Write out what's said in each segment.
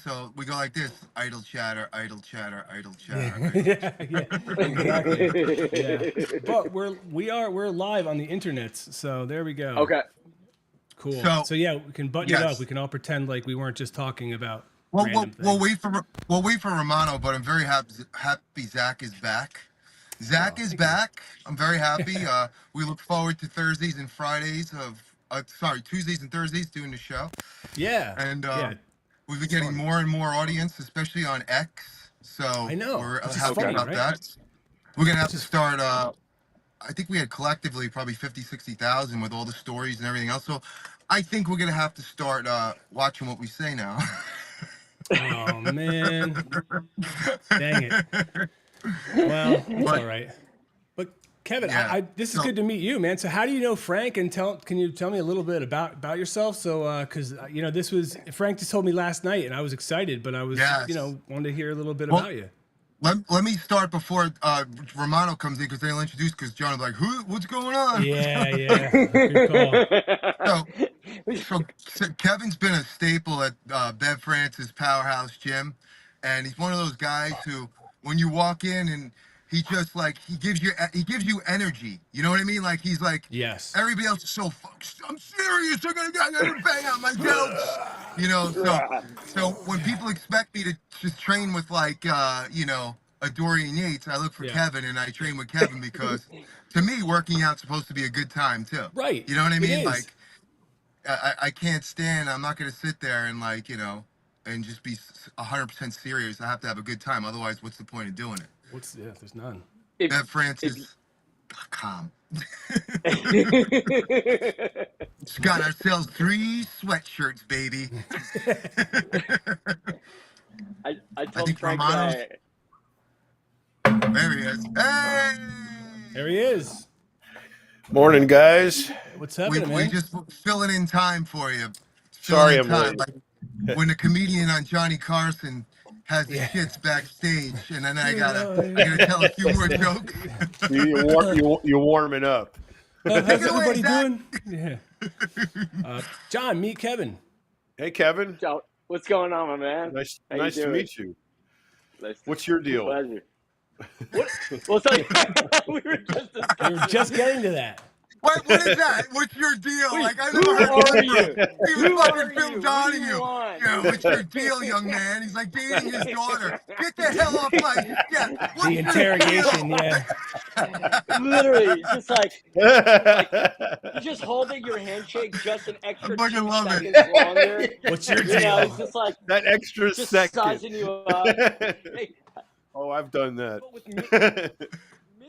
So we go like this: idle chatter, idle chatter, idle Yeah, chatter, idle yeah, yeah, exactly. Yeah, Okay. but we're live on the internet, so there we go. Cool. So So yeah, we can button it up. We yes. can all pretend like we weren't just talking about Well, random things. we'll wait for Romano, but I'm very happy Zach is back. Zach Oh, is thank you. back. I'm very happy. We look forward to Thursdays and Fridays of Tuesdays and Thursdays doing the show, Yeah, and yeah, we've been it's getting fun. more and more audience, especially on X. So I know, we're which is happy funny, about right? that. We're gonna have Which to is start. I think we had collectively probably 50, 60,000 with all the stories and everything else. So I think we're gonna have to start watching what we say now. oh man, dang it. Well, it's But all right. But Kevin, yeah, this is so good to meet you, man. So how do you know Frank? And can you tell me a little bit about yourself? So because this was Frank just told me last night, and I was excited, but I was yes. wanted to hear a little bit Well, about you. let me start before Romano comes in because they'll introduce because John will be like, what's going on? Yeah, yeah, good call. so, so Kevin's been a staple at Bev Francis Powerhouse Gym, and he's one of those guys who, when you walk in and he gives you energy. You know what I mean? Like he's like Yes. everybody else is so I'm serious. I'm gonna bang out my jokes. So when people expect me to just train with like a Dorian Yates, I look for Yeah. Kevin and I train with Kevin because to me working out's supposed to be a good time too. Right. You know what I It mean? is. Like I can't stand. I'm not gonna sit there and like and just be 100% serious. I have to have a good time. Otherwise, what's the point of doing it? There's none. if if BevFrancis.com. It's got ourselves 3 sweatshirts, baby. I I told think Frank Romano's. that There he is. Hey! There he is. Morning, guys. What's We happening, we man? just filling in time for you. Filling Sorry in I'm time. late. Like when the comedian on Johnny Carson has the Yeah. shits backstage, and then I Dude, gotta tell a few more jokes. You're warming up. Take how's it away, everybody Zach. doing? Yeah. John, meet Kevin. Hey, Kevin. Joe, what's going on, my man? Nice, How you nice to doing? meet you. Nice to What's your deal? pleasure. What? Well, so we were just We discussing. were just getting to that. What is that? What's your deal? Like I've never Who heard are that you? from even Who fucking are Phil you? What do you Donahue. want? What's your deal, young man? He's like dating his daughter. Get the hell off my step. What's The your interrogation, deal? yeah. Literally, just like he's just holding your handshake just an I extra fucking 2 love it. seconds longer. What's your You know, he's deal? just like That extra just second. sizing you up. Hey, Oh, I've done that. but with me,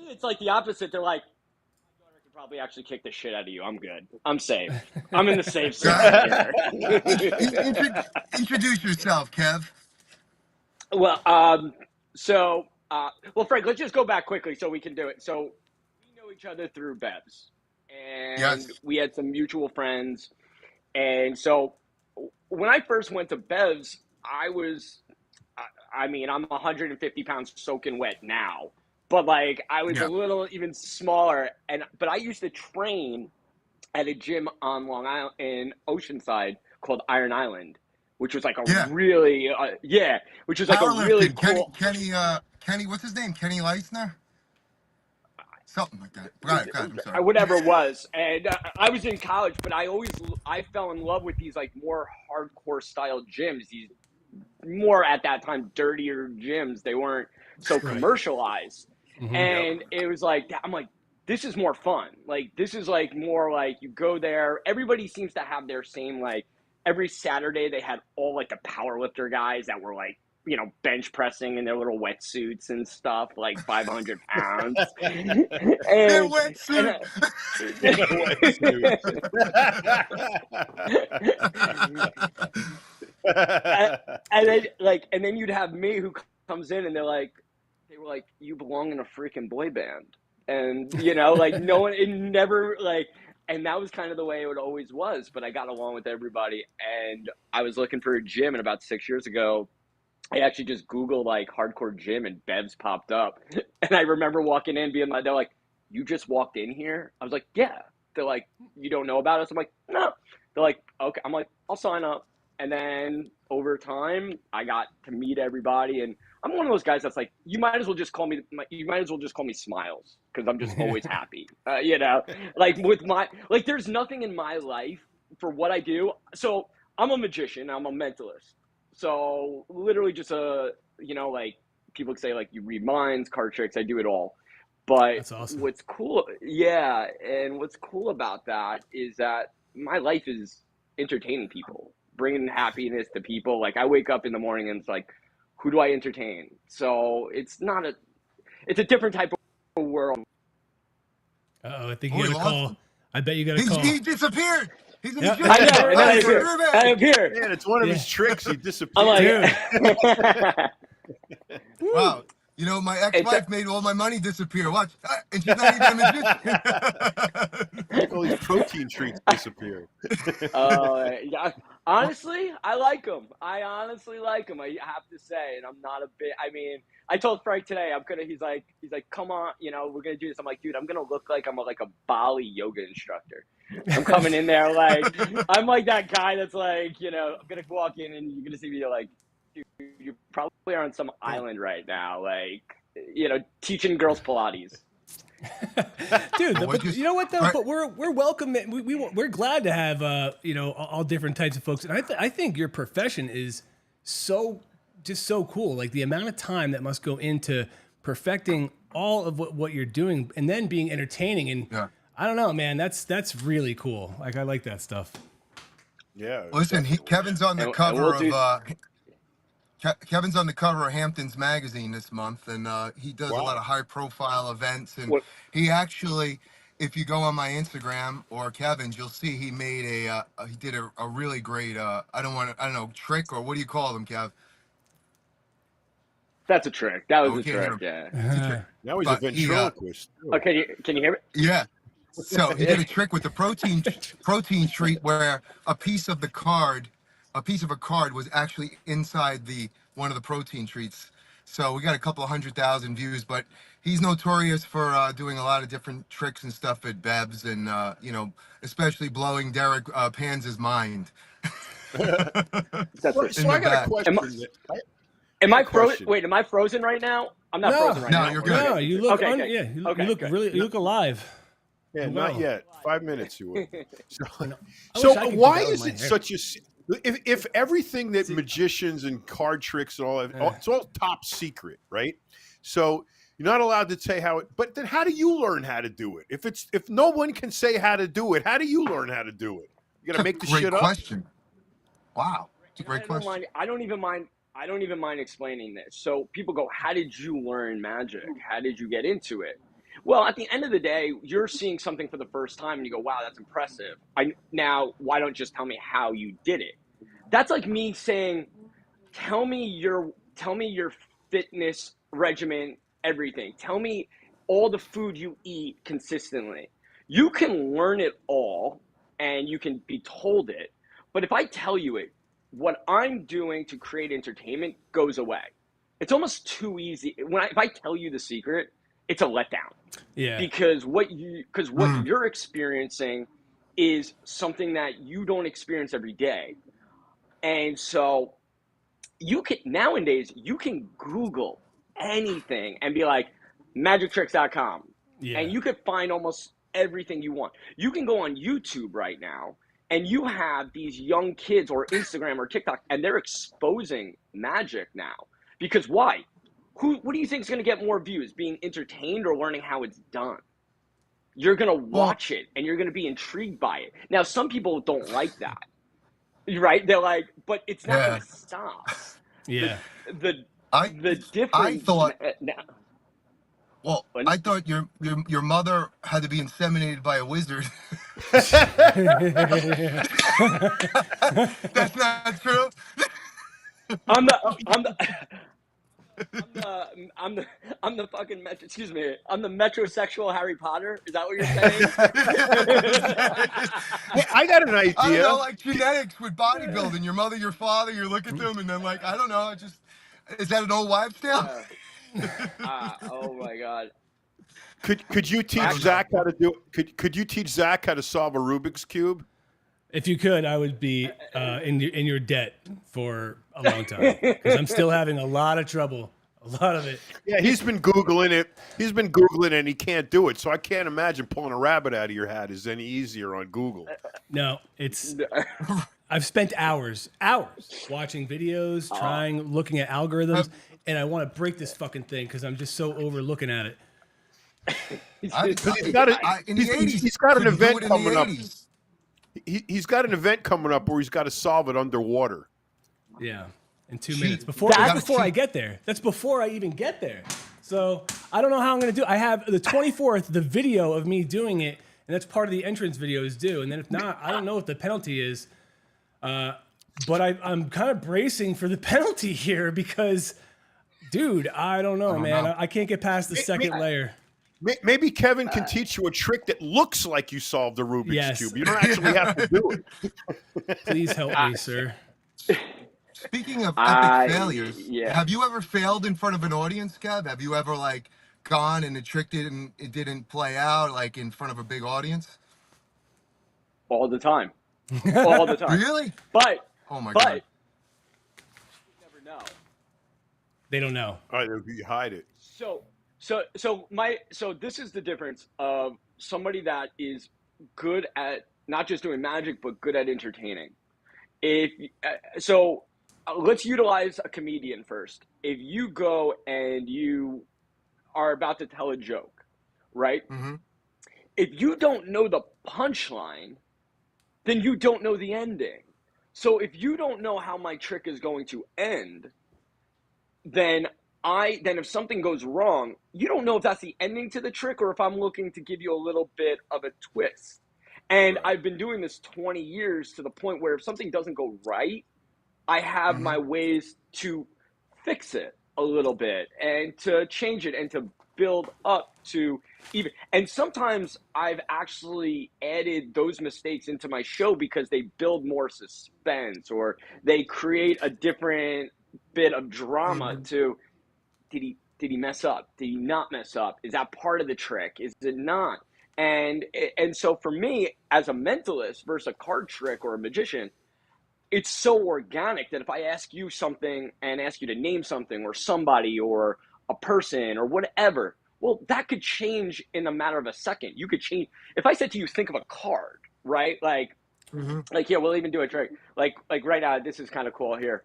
it's like the opposite. They're like, my daughter could probably actually kick the shit out of you. I'm good. I'm safe. I'm in the safe zone here. Introduce yourself, Kev. Well, well, Frank, let's just go back quickly so we can do it. So we know each other through Bevs, and Yes. we had some mutual friends. And so when I first went to Bevs, I mean, I'm 150 pounds soaking wet now, but like I was a Yeah. little even smaller. But I used to train at a gym on Long Island in Oceanside called Iron Island, which was like a Yeah. really, which was like a really Powerlifting. cool. Kenny, what's his name? Kenny Leisner? Something like that. God, I'm sorry. Whatever it was, and I was in college, but I fell in love with these like more hardcore style gyms, these more at that time dirtier gyms. They weren't so Right. commercialized, Mm-hmm. and it was like I'm like, this is more fun. Like this is like more like you go there, everybody seems to have their same, like every Saturday they had all like the powerlifter guys that were like, bench pressing in their little wetsuits and stuff, like 500 pounds. Their and wetsuit. and then you'd have me who comes in and they were like, you belong in a freaking boy band. And like no one, it never like, and that was kind of the way it always was. But I got along with everybody, and I was looking for a gym, and about 6 years ago, I actually just Googled like hardcore gym, and Bev's popped up. And I remember walking in, being like, they're like, you just walked in here? I was like, yeah. They're like, you don't know about us? I'm like, no. They're like, okay. I'm like, I'll sign up. And then over time, I got to meet everybody, and I'm one of those guys that's like, you might as well just call me Smiles, because I'm just always happy. Like there's nothing in my life for what I do. So I'm a magician. I'm a mentalist. So literally just like people say, like, you read minds, card tricks. I do it all. But That's awesome. what's cool, yeah, and what's cool about that is that my life is entertaining people, bringing happiness to people. Like, I wake up in the morning and it's like, who do I entertain? So it's a different type of world. Uh-oh, I think Oh, you we got a lost call. him. I bet you got a call. He disappeared. He's a Yep. magician. I know, Hey, I'm here. Superman. I'm here. Man, it's one of his Yeah. tricks. He I'm disappeared. like, Wow. You know, my It's ex-wife made all my money disappear. Watch. And she's not even a magician. Make all these protein treats disappear. yeah. Honestly, I like him. I honestly like him. I have to say, and I'm not a bit. I mean, I told Frank today, He's like, come on, we're gonna do this. I'm like, dude, I'm gonna look like I'm like a Bali yoga instructor. I'm coming in there like I'm like that guy that's like, I'm gonna walk in and you're gonna see me like, dude, you probably are on some island right now, like, teaching girls Pilates. Dude, Well, but you know what though? right. But we're welcome. We're glad to have all different types of folks, and I think your profession is so cool. Like the amount of time that must go into perfecting all of what you're doing, and then being entertaining. And Yeah. I don't know, man. That's really cool. Like I like that stuff. Yeah. Listen, Kevin's on the And cover we'll do- of Kevin's on the cover of Hampton's magazine this month, and he does a lot of high-profile events. And What- he actually, if you go on my Instagram or Kevin's, you'll see he made he did a really great I don't know, trick, or what do you call them, Kev? That's a trick. That was we a can't hear trick. him. Yeah. It's a trick. Now he's a But he, ventriloquist. too. Okay, can you hear me? Yeah. So he did a trick with the protein treat where a piece of a card was actually inside one of the protein treats. So we got a couple of 100,000 views, but he's notorious for doing a lot of different tricks and stuff at Beb's, and especially blowing Derek Panz's mind. That's So, it. so I got back. a question. Am I frozen? question. Wait, am I frozen right now? I'm not frozen right No, now. you're good. No, you look. Okay, good. Yeah, you Okay, look good. really. You look alive. Yeah, Wow. not yet. 5 minutes you will. I wish I So could do why that with is my it hair. such a if everything that magicians and card tricks and all that, it's all top secret, right? So you're not allowed to say how it, but then how do you learn how to do it? If no one can say how to do it, how do you learn how to do it? You gotta make the Great shit up. question. Wow, it's a great I don't question. mind. I don't even mind explaining this. So people go, "How did you learn magic? How did you get into it?" Well, at the end of the day, you're seeing something for the first time, and you go, "Wow, that's impressive." Now, why don't you just tell me how you did it? That's like me saying, "Tell me your fitness regimen, everything. Tell me all the food you eat consistently." You can learn it all, and you can be told it. But if I tell you it, what I'm doing to create entertainment goes away. It's almost too easy. If I tell you the secret, it's a letdown, Yeah. because what you're experiencing is something that you don't experience every day. And so nowadays you can Google anything and be like magictricks.com, Yeah. and you could find almost everything you want. You can go on YouTube right now, and you have these young kids, or Instagram or TikTok, and they're exposing magic now. Because why? What do you think is going to get more views? Being entertained or learning how it's done? You're going to watch it, and you're going to be intrigued by it. Now, some people don't like that, right? They're like, but it's not going to stop. Yeah. The I difference. thought. Now, Well, I thought your mother had to be inseminated by a wizard. That's not true. I'm the fucking excuse me. I'm the metrosexual Harry Potter. Is that what you're saying? Well, I got an I don't idea. know, like genetics with bodybuilding. Your mother, your father, you look at them, and then like, I don't know. Is that an old wives' tale? Oh my god. Could you teach Zach how to do? Could you teach Zach how to solve a Rubik's cube? If you could, I would be in your debt for a long time because I'm still having a lot of trouble. A lot of it. Yeah, he's been Googling it. He's been Googling it and he can't do it. So I can't imagine pulling a rabbit out of your hat is any easier on Google. No, it's. I've spent hours watching videos, looking at algorithms, and I want to break this fucking thing because I'm just so over looking at it. He's got an event coming up. He's got an event coming up where he's got to solve it underwater. Yeah, in 2 minutes. Before I get there. That's before I even get there. So I don't know how I'm going to do it. I have the 24th, the video of me doing it, and that's part of the entrance video is due. And then if not, I don't know what the penalty is. But I'm kind of bracing for the penalty here because, dude, I don't know, man. I can't get past the second layer. Maybe Kevin can teach you a trick that looks like you solved the Rubik's Cube. You don't actually have to do it. Please help me, sir. Speaking of epic failures, have you ever failed in front of an audience, Kev? Have you ever like gone and the trick didn't play out like in front of a big audience? All the time. All the time. Really? But oh my God. You never know. They don't know. All right, you hide it. So this is the difference of somebody that is good at not just doing magic but good at entertaining. Let's utilize a comedian first. If you go and you are about to tell a joke, right? Mm-hmm. If you don't know the punchline, then you don't know the ending. So if you don't know how my trick is going to end, then if something goes wrong, you don't know if that's the ending to the trick or if I'm looking to give you a little bit of a twist. And I've been doing this 20 years to the point where if something doesn't go right, I have my ways to fix it a little bit and to change it and to build up to even. And sometimes I've actually added those mistakes into my show because they build more suspense or they create a different bit of drama to, did he mess up? Did he not mess up? Is that part of the trick? Is it not? And so for me, as a mentalist versus a card trick or a magician, it's so organic that if I ask you something and ask you to name something or somebody or a person or whatever, well, that could change in a matter of a second. You could change. If I said to you, think of a card, right? Like, yeah, we'll even do a trick. Like right now, this is kind of cool here.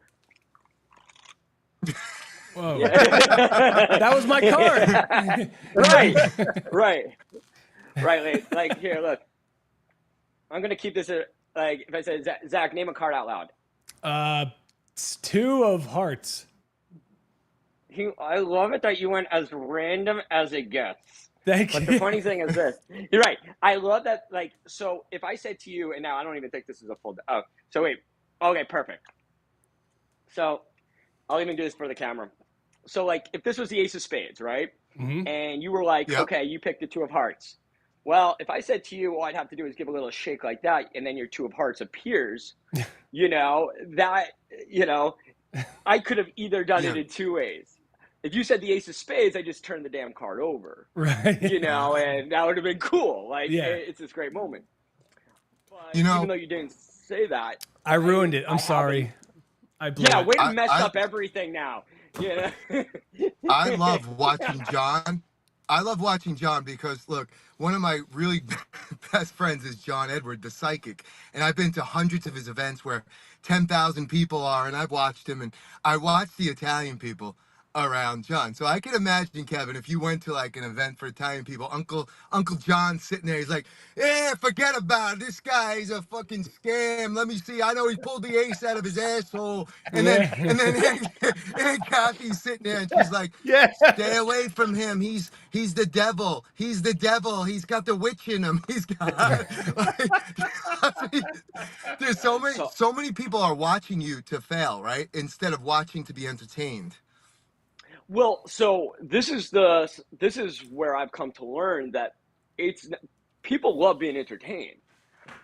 Whoa. Yeah. That was my card. Right. Like here, look. I'm going to keep this like if I said, Zach, name a card out loud. It's 2 of hearts. I love it that you went as random as it gets. Thank you. But the funny thing is this. You're right. I love that. Like, so if I said to you, and now I don't even think this is a full. Oh, so wait. Okay, perfect. So I'll even do this for the camera. So like, if this was the Ace of Spades, right? Mm-hmm. And you were like, okay, you picked the 2 of hearts. Well, if I said to you, all I'd have to do is give a little shake like that, and then your 2 of hearts appears, I could have either done it in 2 ways. If you said the Ace of Spades, I just turned the damn card over. Right. And that would have been cool. Like, it's this great moment. But even though you didn't say that. I ruined it. I'm sorry. I blew it. Way to mess up everything now. Yeah. I love watching John. I love watching John because, look, one of my really best friends is John Edward, the psychic. And I've been to hundreds of his events where 10,000 people are, and I've watched him. And I watched the Italian people around John. So I can imagine, Kevin, if you went to like an event for Italian people, Uncle John sitting there, he's like, yeah, forget about it. This guy is a fucking scam. Let me see. I know he pulled the ace out of his asshole. And then Kathy's sitting there and she's like, stay away from him. He's the devil. He's the devil. He's got the witch in him. He's got there's so many people are watching you to fail, right? Instead of watching to be entertained. Well, so this is where I've come to learn that people love being entertained.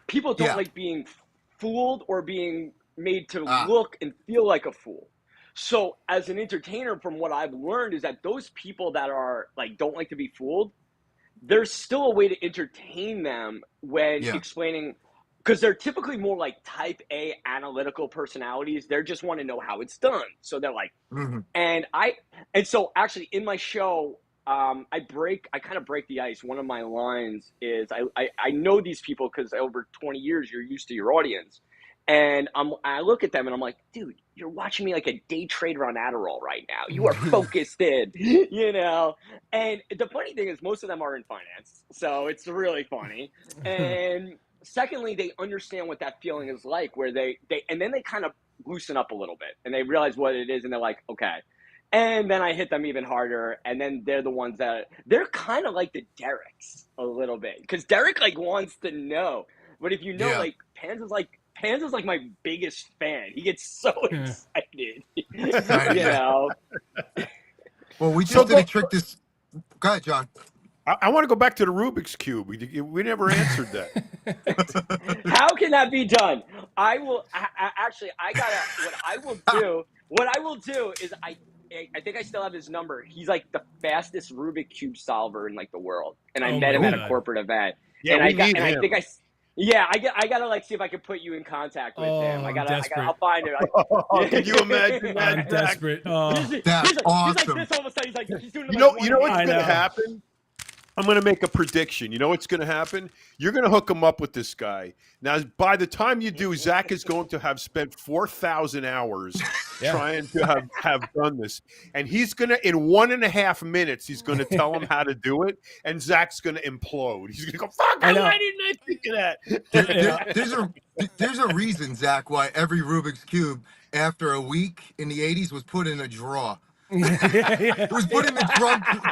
People don't like being fooled or being made to look and feel like a fool. So as an entertainer, from what I've learned is that those people that are like don't like to be fooled, there's still a way to entertain them when explaining because they're typically more like type A analytical personalities. They just want to know how it's done. So they're like, Mm-hmm. and so actually in my show, I kind of break the ice. One of my lines is I know these people because over 20 years you're used to your audience, and I look at them and I'm like, dude, you're watching me like a day trader on Adderall right now. You are focused in, you know. And the funny thing is, most of them are in finance, so it's really funny. And secondly, they understand what that feeling is like, where they and then they kind of loosen up a little bit and they realize what it is, and they're like, okay. And then I hit them even harder, and then they're the ones that they're kind of like the Derek's a little bit, because Derek like wants to know. But if you know, Yeah. like Pans is like my biggest fan. He gets so excited, you Yeah. know. Well, we So just did a trick this. Go ahead, John. I want to go back to the Rubik's Cube. We never answered that. How can that be done? I will actually. I gotta. What I will do is I think I still have his number. He's like the fastest Rubik cube solver in like the world, and I Oh met my him at a God. corporate event. Yeah, and we I got need and him. I think I gotta like see if I can put you in contact with him. I'm desperate. I'll find him. Can you imagine that? I'm desperate. Oh, That's He's awesome. like this all of a sudden. He's like he's doing. You like know one what's hand. going I to know. happen? I'm going to make a prediction. You know what's going to happen? You're going to hook him up with this guy. Now, by the time you do, Zach is going to have spent 4,000 hours trying to have done this. And he's going to, in 1.5 minutes, he's going to tell him how to do it. And Zach's going to implode. He's going to go, fuck, I know. why didn't I think of that? There's a reason, Zach, why every Rubik's Cube after a week in the 80s was put in a drawer. It was put in the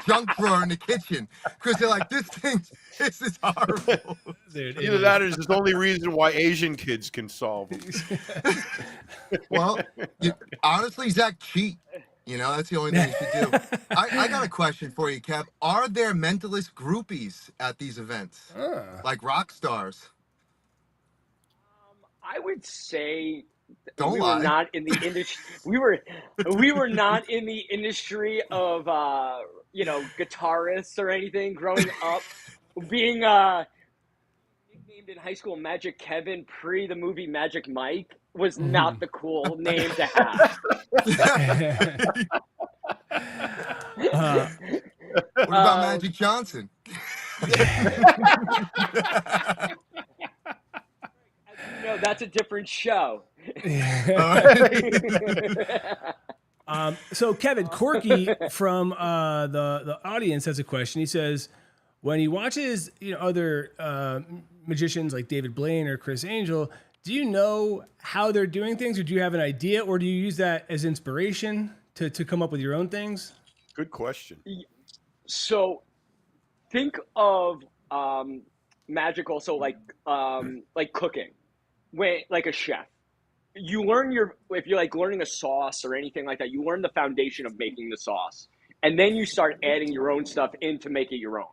junk drawer in the kitchen because they're like, this is horrible. Dude, Either that or it's the only reason why Asian kids can solve them. Well, honestly, Zach, cheat. You know, that's the only thing you should do. I got a question for you, Kev. Are there mentalist groupies at these events? Like rock stars? I would say Don't we lie. were not in the industry. We were not in the industry of guitarists or anything. Growing up, being nicknamed in high school Magic Kevin pre the movie Magic Mike was not the cool name to have. What about Magic Johnson? No, that's a different show. So Kevin Corky from the audience has a question. He says, when he watches other magicians like David Blaine or Chris Angel, do you know how they're doing things, or do you have an idea, or do you use that as inspiration to come up with your own things? Good question. So think of magic also like cooking, when like a chef. You learn if you're like learning a sauce or anything like that, you learn the foundation of making the sauce, and then you start adding your own stuff in to make it your own.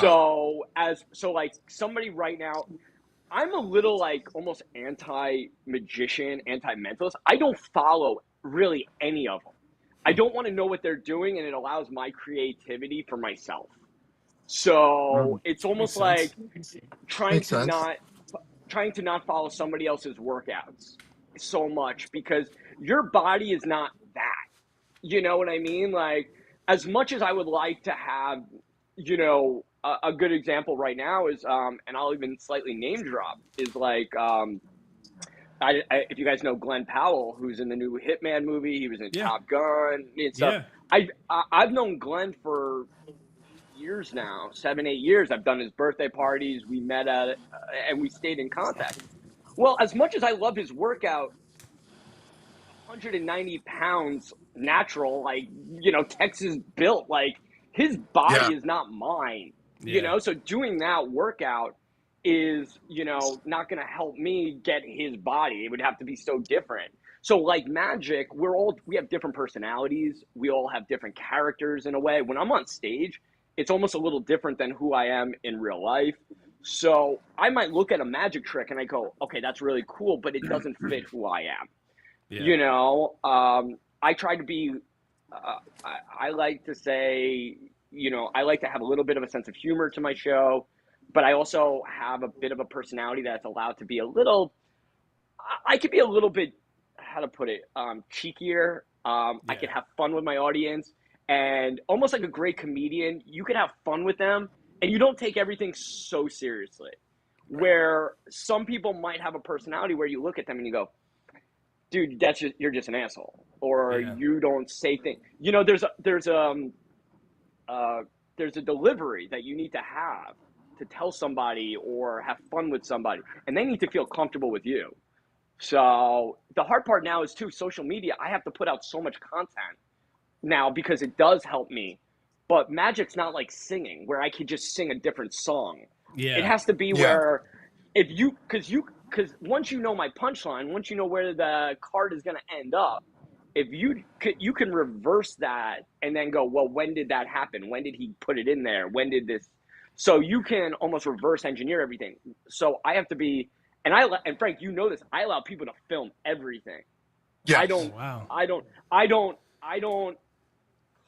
So like somebody right now, I'm a little like almost anti-magician, anti-mentalist. I don't follow really any of them. I don't want to know what they're doing, and it allows my creativity for myself. So it's almost like trying to not follow somebody else's workouts so much, because your body is not that. You know what I mean? Like, as much as I would like to have, a good example right now is, and I'll even slightly name drop, is like, if you guys know Glenn Powell, who's in the new Hitman movie, he was in Top Gun and stuff. I've known Glenn for years now, 7-8 years. I've done his birthday parties. We met at it, and we stayed in contact. Well, as much as I love his workout, 190 pounds natural, like, Texas built, like, his body is not mine, so doing that workout is, not going to help me get his body. It would have to be so different. So like magic, we have different personalities. We all have different characters in a way. When I'm on stage, it's almost a little different than who I am in real life. So I might look at a magic trick and I go, okay, that's really cool, but it doesn't fit who I am. I try to be, I like to say, I like to have a little bit of a sense of humor to my show. but I also have a bit of a personality that's allowed to be a little. I could be a little bit, how to put it, cheekier. I could have fun with my audience, and almost like a great comedian, you could have fun with them, and you don't take everything so seriously. Where some people might have a personality where you look at them and you go, dude, you're just an asshole, or you don't say things. You know, there's a delivery that you need to have to tell somebody or have fun with somebody, and they need to feel comfortable with you. So the hard part now is too, social media. I have to put out so much content now because it does help me. But magic's not like singing where I could just sing a different song. Yeah. It has to be Yeah. where because once you know my punchline, once you know where the card is going to end up, if you can reverse that and then go, well, when did that happen? When did he put it in there? When did this? So you can almost reverse engineer everything. So I have to be, and Frank, you know this. I allow people to film everything. Yes. I don't. Wow. I don't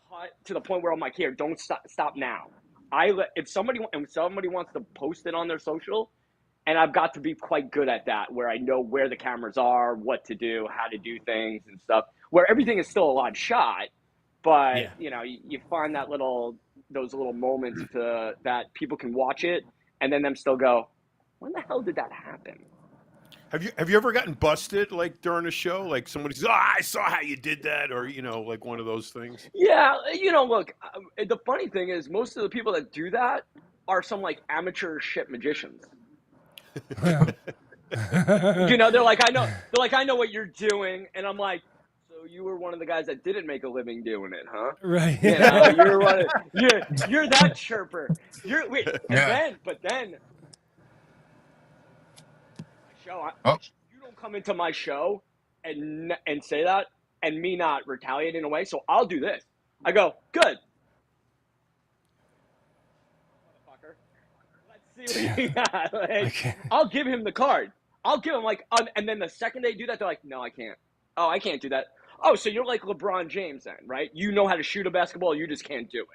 cut to the point where I'm like, here, don't stop now. If somebody wants to post it on their social, and I've got to be quite good at that, where I know where the cameras are, what to do, how to do things and stuff, where everything is still a live shot, but you find those little moments that people can watch it and then them still go, when the hell did that happen? Have you ever gotten busted like during a show? Like somebody says, "Oh, I saw how you did that," or like one of those things. Yeah, look, the funny thing is most of the people that do that are some like amateur shit magicians. They're like, I know what you're doing, and I'm like, so you were one of the guys that didn't make a living doing it, huh? Right. You're that chirper. But then my show, Oh. you don't come into my show and say that, and me not retaliate in a way. So I'll do this. I go, good, motherfucker. Let's see what you got. I'll give him the card. I'll give him and then the second they do that, they're like, no, I can't. Oh, I can't do that. Oh, so you're like LeBron James then, right? You know how to shoot a basketball, you just can't do it.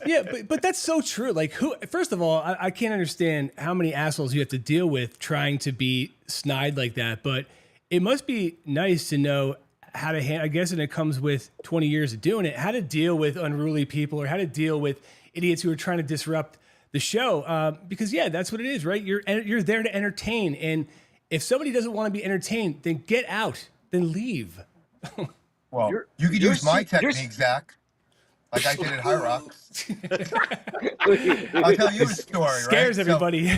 Yeah, but that's so true. Like, first of all, I can't understand how many assholes you have to deal with trying to be snide like that. But it must be nice to know how to handle, I guess, and it comes with 20 years of doing it, how to deal with unruly people or how to deal with idiots who are trying to disrupt the show. Because, that's what it is, right? You're there to entertain. And if somebody doesn't want to be entertained, then get out, then leave. Well, you could use my technique, Zach, like I did at High Rocks. I'll tell you a story, Scares right? everybody. So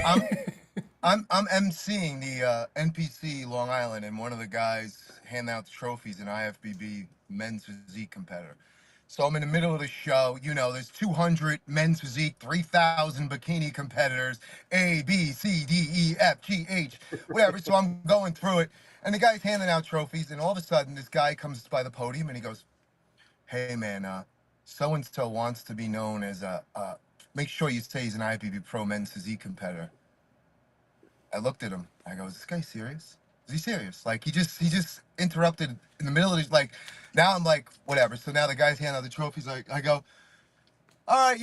I'm emceeing the NPC Long Island, and one of the guys handing out the trophies in IFBB men's physique competitor. So I'm in the middle of the show. There's 200 men's physique, 3,000 bikini competitors, A, B, C, D, E, F, G, H, whatever. So I'm going through it, and the guy's handing out trophies, and all of a sudden, this guy comes by the podium, and he goes, hey, man, so-and-so wants to be known as make sure you say he's an IFBB Pro men's physique competitor. I looked at him. I go, is this guy serious? Is he serious? Like, he just interrupted in the middle of his, like, now I'm like, whatever. So now the guy's handing out the trophies. I go, all right,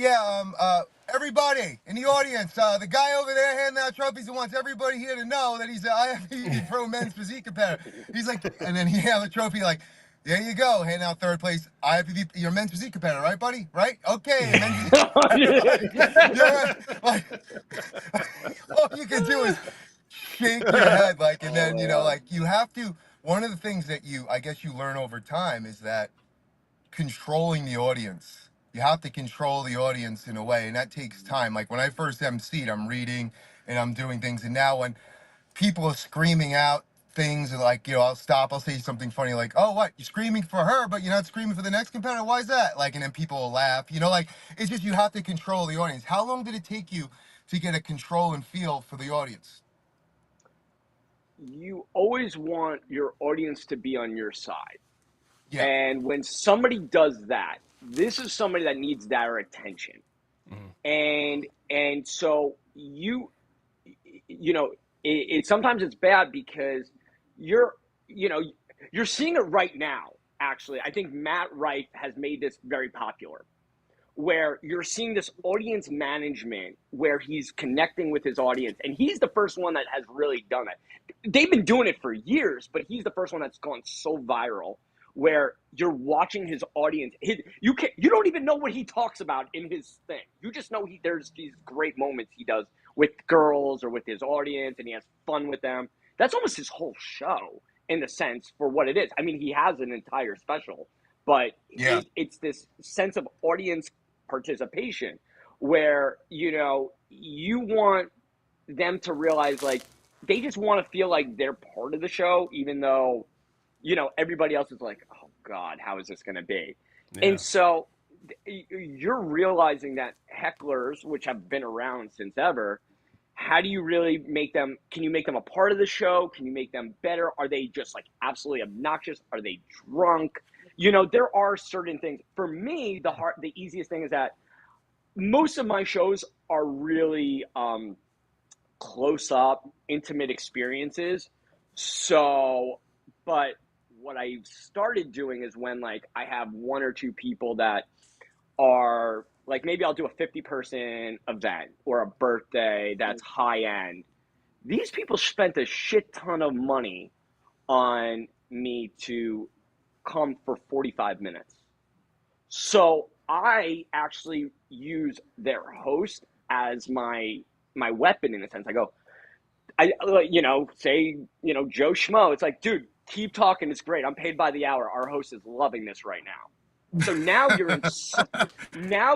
everybody in the audience, the guy over there handing out trophies and wants everybody here to know that he's an IFBB Pro men's physique competitor. He's like, and then he handed the trophy like, there you go, handing out third place, IFBB, you're a men's physique competitor, right, buddy? Right? Okay. Like, all you can do is shake your head, like, and then, like, you have to, one of the things that I guess you learn over time is that controlling the audience. You have to control the audience in a way, and that takes time. Like, when I first emceed, I'm reading and I'm doing things, and now when people are screaming out things, and like, I'll stop, I'll say something funny, like, oh, what, you're screaming for her, but you're not screaming for the next competitor? Why is that? Like, and then people will laugh, like, it's just, you have to control the audience. How long did it take you to get a control and feel for the audience? You always want your audience to be on your side. Yeah. And when somebody does that, this is somebody that needs their attention. Mm-hmm. And so sometimes it's bad because you're seeing it right now. Actually, I think Matt Rife has made this very popular, where you're seeing this audience management where he's connecting with his audience, and he's the first one that has really done it. They've been doing it for years, but he's the first one that's gone so viral where you're watching his audience. You don't even know what he talks about in his thing. You just know there's these great moments he does with girls or with his audience, and he has fun with them. That's almost his whole show in a sense for what it is. I mean, he has an entire special, but Yeah. it's this sense of audience participation where, you want them to realize like they just want to feel like they're part of the show, even though, everybody else is like, oh God, how is this going to be? Yeah. And so you're realizing that hecklers, which have been around since ever, how do you really can you make them a part of the show? Can you make them better? Are they just like absolutely obnoxious? Are they drunk? There are certain things. For me, the easiest thing is that most of my shows are really close up, intimate experiences. So, but what I started doing is when like I have one or two people that are like, maybe I'll do a 50-person event or a birthday that's high end. These people spent a shit ton of money on me to come for 45 minutes. So I actually use their host as my weapon in a sense. I go, say, Joe Schmo. It's like, dude, keep talking. It's great. I'm paid by the hour. Our host is loving this right now. So now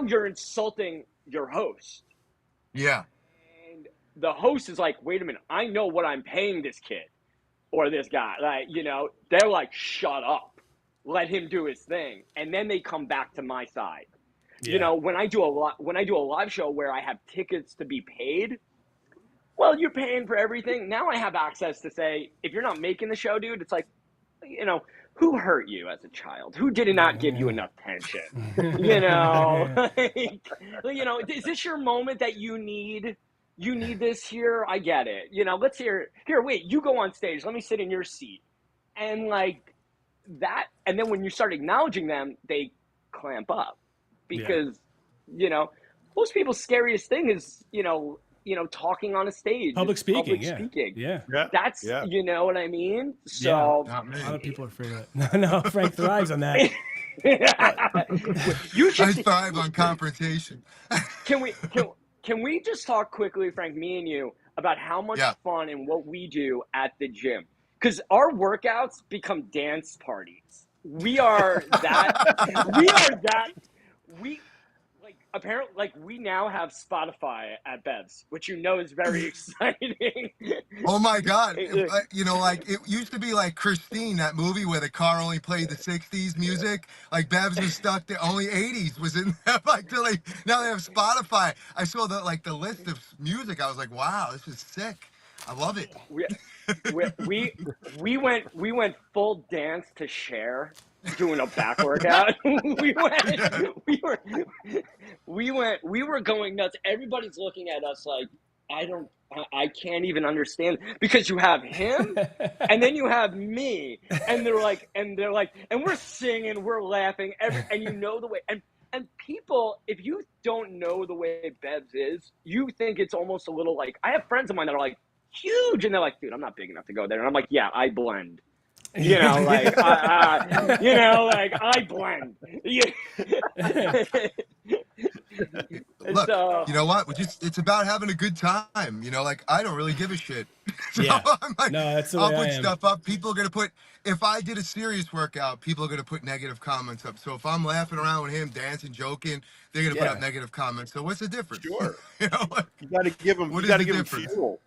you're insulting your host. Yeah. And the host is like, wait a minute, I know what I'm paying this kid or this guy. Like, they're like, shut up. Let him do his thing. And then they come back to my side. Yeah. When I do a live show where I have tickets to be paid, well, you're paying for everything. Now I have access to say, if you're not making the show, dude, it's like, who hurt you as a child? Who did not give you enough attention? Is this your moment that you need? You need this here? I get it. Let's hear. Here, wait, you go on stage. Let me sit in your seat. And like that. And then when you start acknowledging them, they clamp up because, most people's scariest thing is, talking on a stage. Public speaking. Yeah. That's, Yeah. you know what I mean? So Not me. A lot of people are afraid of that. No, Frank thrives on that. you should I thrive on confrontation. can we just talk quickly, Frank, me and you, about how much fun and what we do at the gym? Because our workouts become dance parties. We are that. Apparently, like, we now have Spotify at Bev's, which is very exciting. Oh my God. Like it used to be like Christine, that movie where the car only played the 60s music. Like Bev's was stuck there. Only 80s was in there. Like now they have Spotify. I saw the list of music. I was like, wow, this is sick. I love it. We went full dance to Cher doing a back workout. we were going nuts. Everybody's looking at us like, I can't even understand, because you have him and then you have me, and they're like, and we're singing, we're laughing, and the way, and people, if you don't know the way Bev's is, you think it's almost a little like, I have friends of mine that are like huge, and they're like, dude, I'm not big enough to go there, and I'm like, yeah, I blend. I blend. Look, So, you know what? It's about having a good time. Like I don't really give a shit. So Yeah. I'm like, No, that's the way I'll I put am. stuff up. People are gonna put. If I did a serious workout, people are gonna put negative comments up. So if I'm laughing around with him, dancing, joking, they're gonna put up negative comments. So what's the difference? Sure. You got to give them. What You is got to the give them difference? fuel.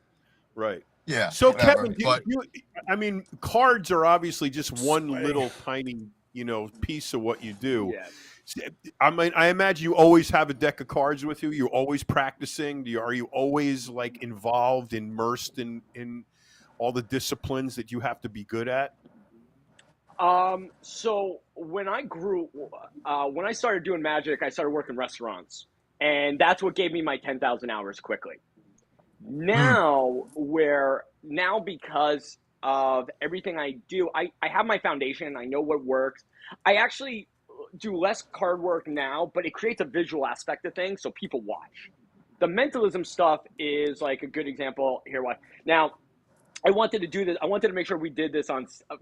Right. Yeah. So whatever. Kevin, I mean, cards are obviously just one little tiny, piece of what you do. yes. I mean, I imagine you always have a deck of cards with you. You're always practicing. Are you always like involved, immersed in all the disciplines that you have to be good at? So when I when I started doing magic, I started working restaurants, and that's what gave me my 10,000 hours quickly. Now, because of everything I do, I have my foundation. I know what works. I actually, do less card work now, but it creates a visual aspect of things, so people watch. The mentalism stuff is like a good example here. Why now? I wanted to do this. I wanted to make sure we did this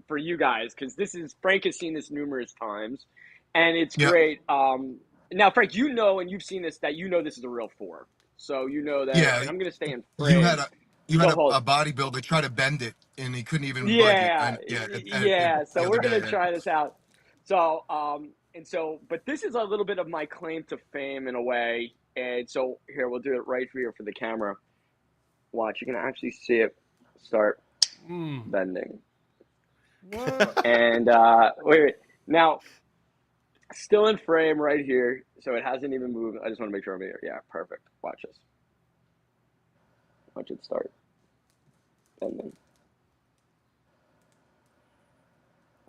for you guys because Frank has seen this numerous times, and it's Yeah. great. Now, Frank, you know, and you've seen this this is a real four, so you know that. Yeah. And I'm going to stay in You had frame. a bodybuilder try to bend it, and he couldn't even budge it. Yeah, And yeah, So the other we're day. gonna try this out. So but this is a little bit of my claim to fame in a way. And so here we'll do it right here for the camera. Watch, you can actually see it start bending. What? And wait, now still in frame right here, so it hasn't even moved. I just want to make sure I'm here. Yeah, perfect. Watch this. Watch it start bending.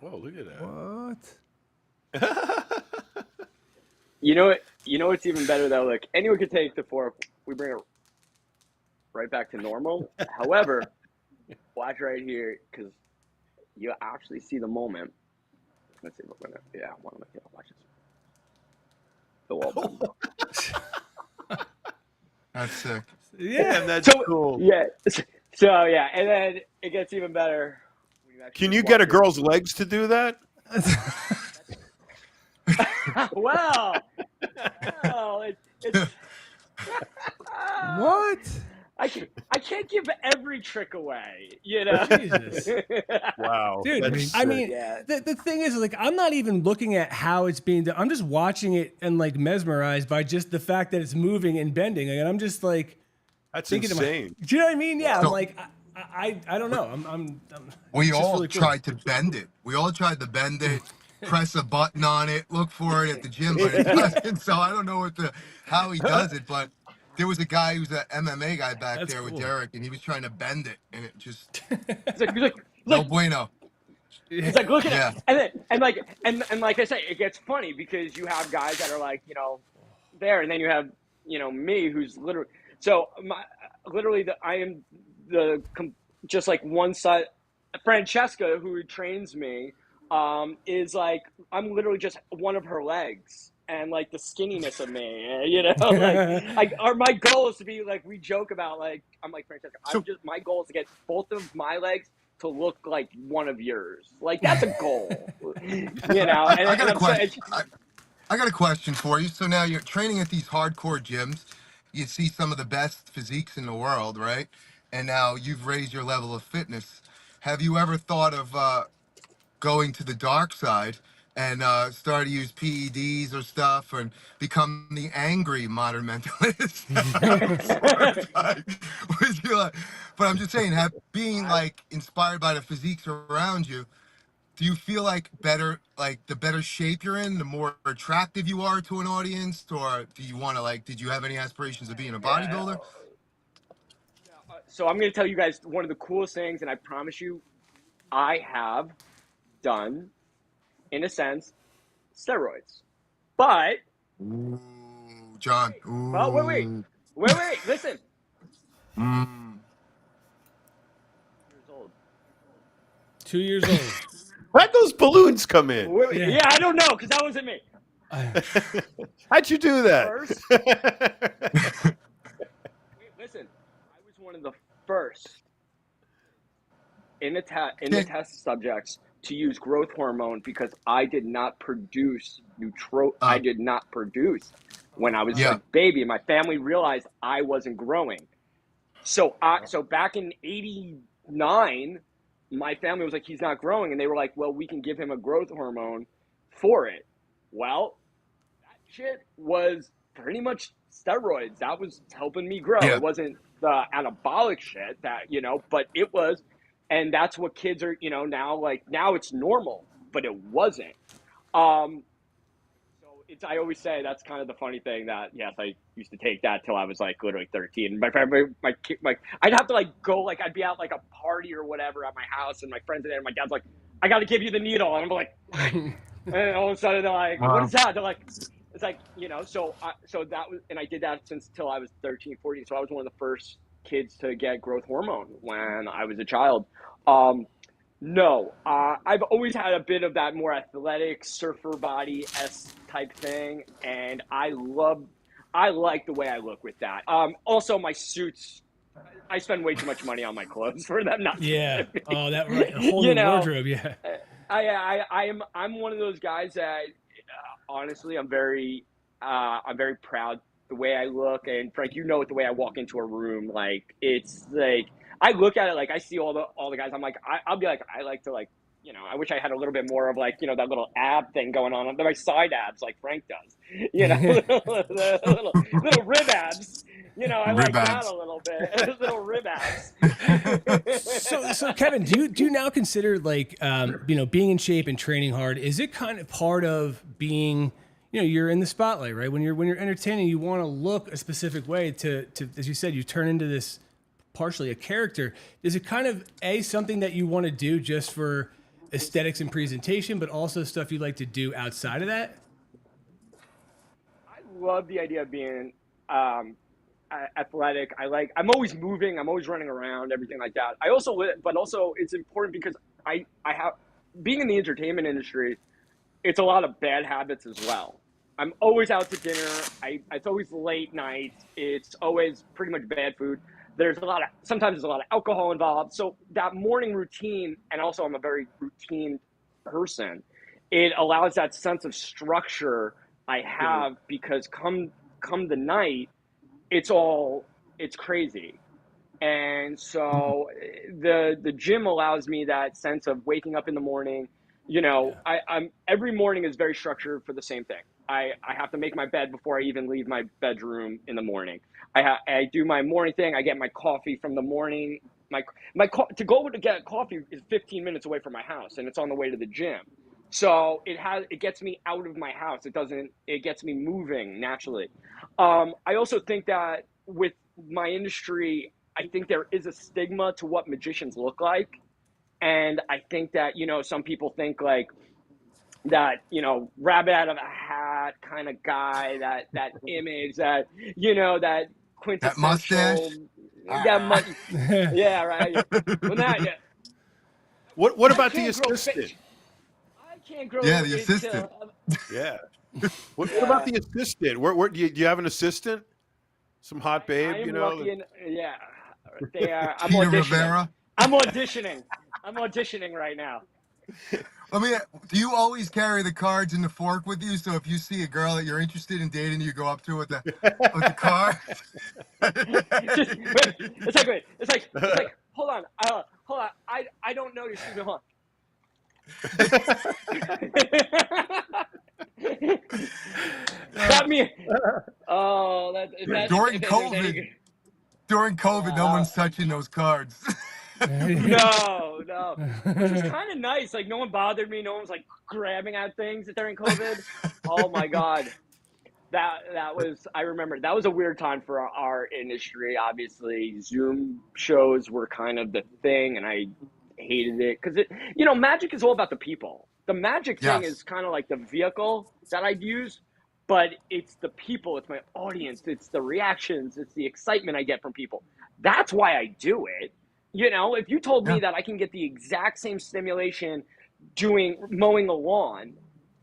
Oh, look at that. What? You know what's even better though? Like anyone could take the four. We bring it right back to normal. However, watch right here because you actually see the moment. Let's see if we're gonna. Yeah, I want to watch this. The wall. That's sick. Yeah. Damn, that's cool. Yeah. So yeah, and then it gets even better. when you actually Can you watch get a it. girl's legs to do that? Well, it's What? I can't give every trick away, you know. Jesus. Wow. Dude, that's I sick. mean, Yeah. the thing is, like, I'm not even looking at how it's being done. I'm just watching it and, like, mesmerized by just the fact that it's moving and bending. And I'm just, like, That's thinking to insane. do you know what I mean? Yeah, I'm So- like, I don't know. We it's just all really cool. tried to bend it. We all tried to bend it, press a button on it, look for it at the gym, but it doesn't. So I don't know how he does it, but there was a guy who's an MMA guy back That's there with cool. Derek, and he was trying to bend it, and it just He's like, no bueno. He's like, look at Yeah. it, and like I say, it gets funny because you have guys that are like, you know, there, and then you have, you know, me who's literally. So I am just like one side. Francesca, who trains me, is like I'm literally just one of her legs, and like the skinniness of me, you know, my goal is to be like we joke about like I'm like Francesca, my goal is to get both of my legs to look like one of yours. Like that's a goal, you know. I got a question. I got a question for you. So now you're training at these hardcore gyms. You see some of the best physiques in the world, right? And now you've raised your level of fitness. Have you ever thought of going to the dark side and start to use PEDs or stuff and become the angry modern mentalist? Would you, but I'm just saying, being like inspired by the physiques around you, do you feel like the better shape you're in, the more attractive you are to an audience, or do you want to did you have any aspirations of being a bodybuilder? So I'm going to tell you guys one of the coolest things, and I promise you, I have done, in a sense, steroids. But Ooh, John. Ooh. well, wait, listen. Years old. 2 years old. Where'd those balloons come in? Yeah, I don't know because that wasn't me. How'd you do that? First, listen, I was one of the first in the test subjects to use growth hormone because I did not produce I did not produce when I was a baby. My family realized I wasn't growing. So back in '89, my family was like, he's not growing. And they were like, well, we can give him a growth hormone for it. Well, that shit was pretty much steroids. That was helping me grow. Yeah. It wasn't the anabolic shit that, you know, but it was. And that's what kids are, you know, now it's normal, but it wasn't. So I always say that's kind of the funny thing that, yes, I used to take that till I was like literally 13. I'd have to like go, like I'd be out like a party or whatever at my house and my friends are there and my dad's like, I got to give you the needle. And I'm like, and all of a sudden they're like, what is that? They're like, it's like, you know, so that was, and I did that till I was 13, 14. So I was one of the first kids to get growth hormone when I was a child. No, I've always had a bit of that more athletic surfer body s type thing, and I like the way I look with that. Also, my suits, I spend way too much money on my clothes for them not to Yeah. fit Oh, that me. right. A whole You new know, wardrobe. Yeah. I'm one of those guys that honestly I'm very proud the way I look. And Frank, you know, the way I walk into a room, like it's like I look at it, like I see all the guys. I'm like I'll be like I like to like, you know, I wish I had a little bit more of like, you know, that little ab thing going on, my side abs like Frank does, you know, little rib abs. You know, I Rib like that a abs. little bit, little rib abs. So Kevin, do you now consider like you know, being in shape and training hard? Is it kind of part of being, you know, you're in the spotlight, right? When you're entertaining, you want to look a specific way to as you said, you turn into this partially a character. Is it kind of something that you want to do just for aesthetics and presentation, but also stuff you like to do outside of that? I love the idea of being um, athletic. I'm always moving. I'm always running around, everything like that. But also it's important because I have, being in the entertainment industry, it's a lot of bad habits as well. I'm always out to dinner. It's always late nights. It's always pretty much bad food. Sometimes there's a lot of alcohol involved. So that morning routine, and also I'm a very routine person, it allows that sense of structure I have because come the night, it's crazy. And so the gym allows me that sense of waking up in the morning. You know, I'm every morning is very structured for the same thing. I have to make my bed before I even leave my bedroom in the morning. I do my morning thing. I get my coffee from the morning. To go to get coffee is 15 minutes away from my house, and it's on the way to the gym. So it gets me out of my house. It gets me moving naturally. I also think that with my industry, I think there is a stigma to what magicians look like. And I think that, you know, some people think like that, you know, rabbit out of a hat kind of guy, that image, that, you know, that That mustache. quintessential, that Ah. much, yeah, right. Well, not, yeah, What I about the can't grow assistant? fish. I can't Yeah, grow the it assistant. till, Yeah. What about yeah. the assistant? Where do you have an assistant? Some hot I babe, you am know? lucky and yeah, they are. Peter Rivera. I'm auditioning. I'm auditioning right now. Let me. Do you always carry the cards and the fork with you? So if you see a girl that you're interested in dating, you go up to her with the card. Just wait. It's like. Hold on. Hold on. I don't know. Excuse me. Hold on. That me. Oh, that during if there's COVID, any. during COVID, no Uh, one's touching those cards. no, which was kind of nice. Like no one bothered me. No one was like grabbing at things during COVID. Oh my god. That was, I remember that was a weird time for our industry. Obviously, Zoom shows were kind of the thing, and I hated it because you know, magic is all about the people. The magic thing Yes. is kind of like the vehicle that I'd use, but it's the people, it's my audience, it's the reactions, it's the excitement I get from people. That's why I do it. You know, if you told Yeah. me that I can get the exact same stimulation doing mowing a lawn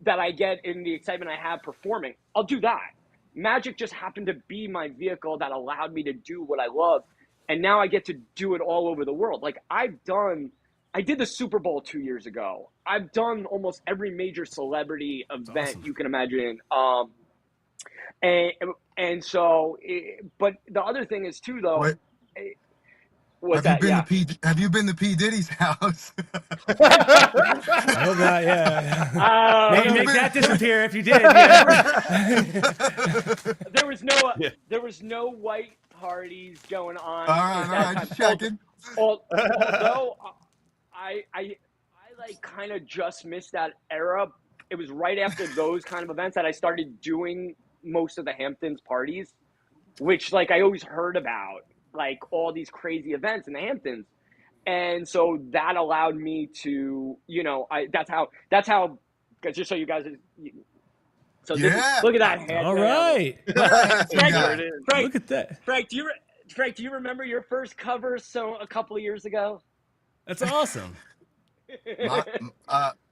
that I get in the excitement I have performing, I'll do that. Magic just happened to be my vehicle that allowed me to do what I love. And now I get to do it all over the world. Like I did the Super Bowl 2 years ago. I've done almost every major celebrity event Awesome. you can imagine. And, and so, but the other thing is too, though, Wait, eh, was that, yeah. Have you been to P Diddy's house? I hope not. Yeah. Oh, Have Make, you no, make that been? disappear if you did. Yeah. there was no Yeah. there was no white parties going All on right, at all that right, time. just checking. Although I like kind of just missed that era. It was right after those kind of events that I started doing most of the Hamptons parties, which like I always heard about, like all these crazy events in the Hamptons. And so that allowed me to, you know, that's how, just so you guys, so this is, Yeah, look at that hand All thing. right. you're a handsome Frank, There it guy. is. Frank, Look at that. Frank, do you remember your first cover a couple of years ago? That's awesome.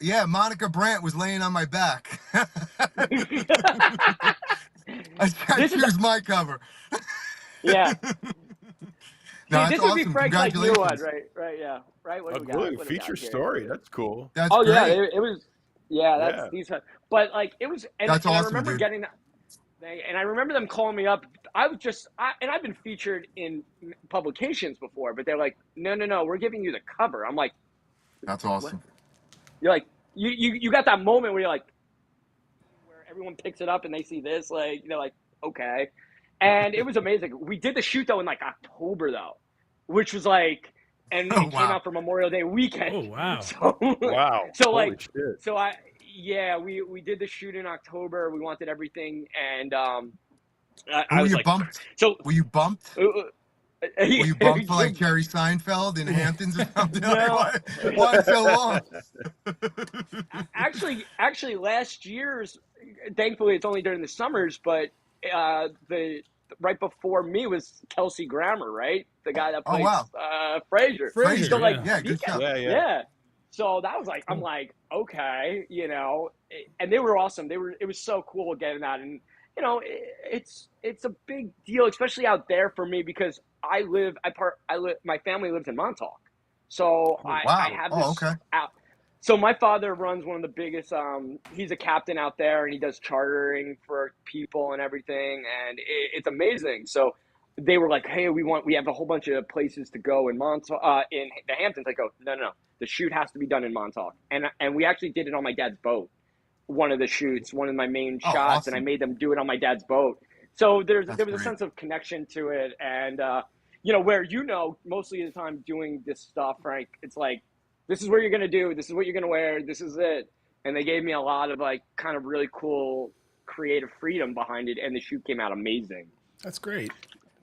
Yeah, Monica Brandt was laying on my back. This is Here's my cover. yeah. No, See, that's this would be awesome. Frank's like new one, Congratulations. right? Right, yeah. Right. What A do we got? good What do we feature got here? story. That's cool. That's Oh yeah, great. it was. Yeah, that's Yeah. these. But like it was, That's and I awesome, remember dude. getting that thing, and I remember them calling me up. I was just, and I've been featured in publications before, but they're like, no, no, no, we're giving you the cover. I'm like, That's what? awesome. You're like, you got that moment where you're like, where everyone picks it up and they see this, like, they're like, okay, and it was amazing. We did the shoot though in like October though, which was like, and Oh it came wow. out for Memorial Day weekend. Oh wow. So, Wow. so Holy like, shit. so yeah, we did the shoot in October. We wanted everything, and I Were was you like, bumped? so. Were you bumped? Were you bumped for like Jerry Seinfeld in Hamptons or something? Like, No, why so long? actually, last year's. Thankfully, it's only during the summers, but the right before me was Kelsey Grammer, right? The guy that Oh plays wow. Frasier. So Frasier, Frasier. like, yeah. Yeah, he good kept, show. Yeah, yeah. yeah. So that was like, I'm like, okay, and they were awesome. It was so cool getting that, and it's a big deal, especially out there for me because my family lives in Montauk, so I Wow. have Oh, this okay. out. So my father runs one of the biggest. He's a captain out there, and he does chartering for people and everything, and it's amazing. So they were like, "Hey, we have a whole bunch of places to go in Montauk, in the Hamptons." I go, "No, no, no. The shoot has to be done in Montauk," and we actually did it on my dad's boat. One of the shoots, one of my main Oh, shots, and I awesome. made them do it on my dad's boat. So That's there was a great. sense of connection to it, and where mostly of the time doing this stuff, Frank, it's like this is where you're gonna do, this is what you're gonna wear, this is it, and they gave me a lot of like kind of really cool creative freedom behind it, and the shoot came out amazing. That's great.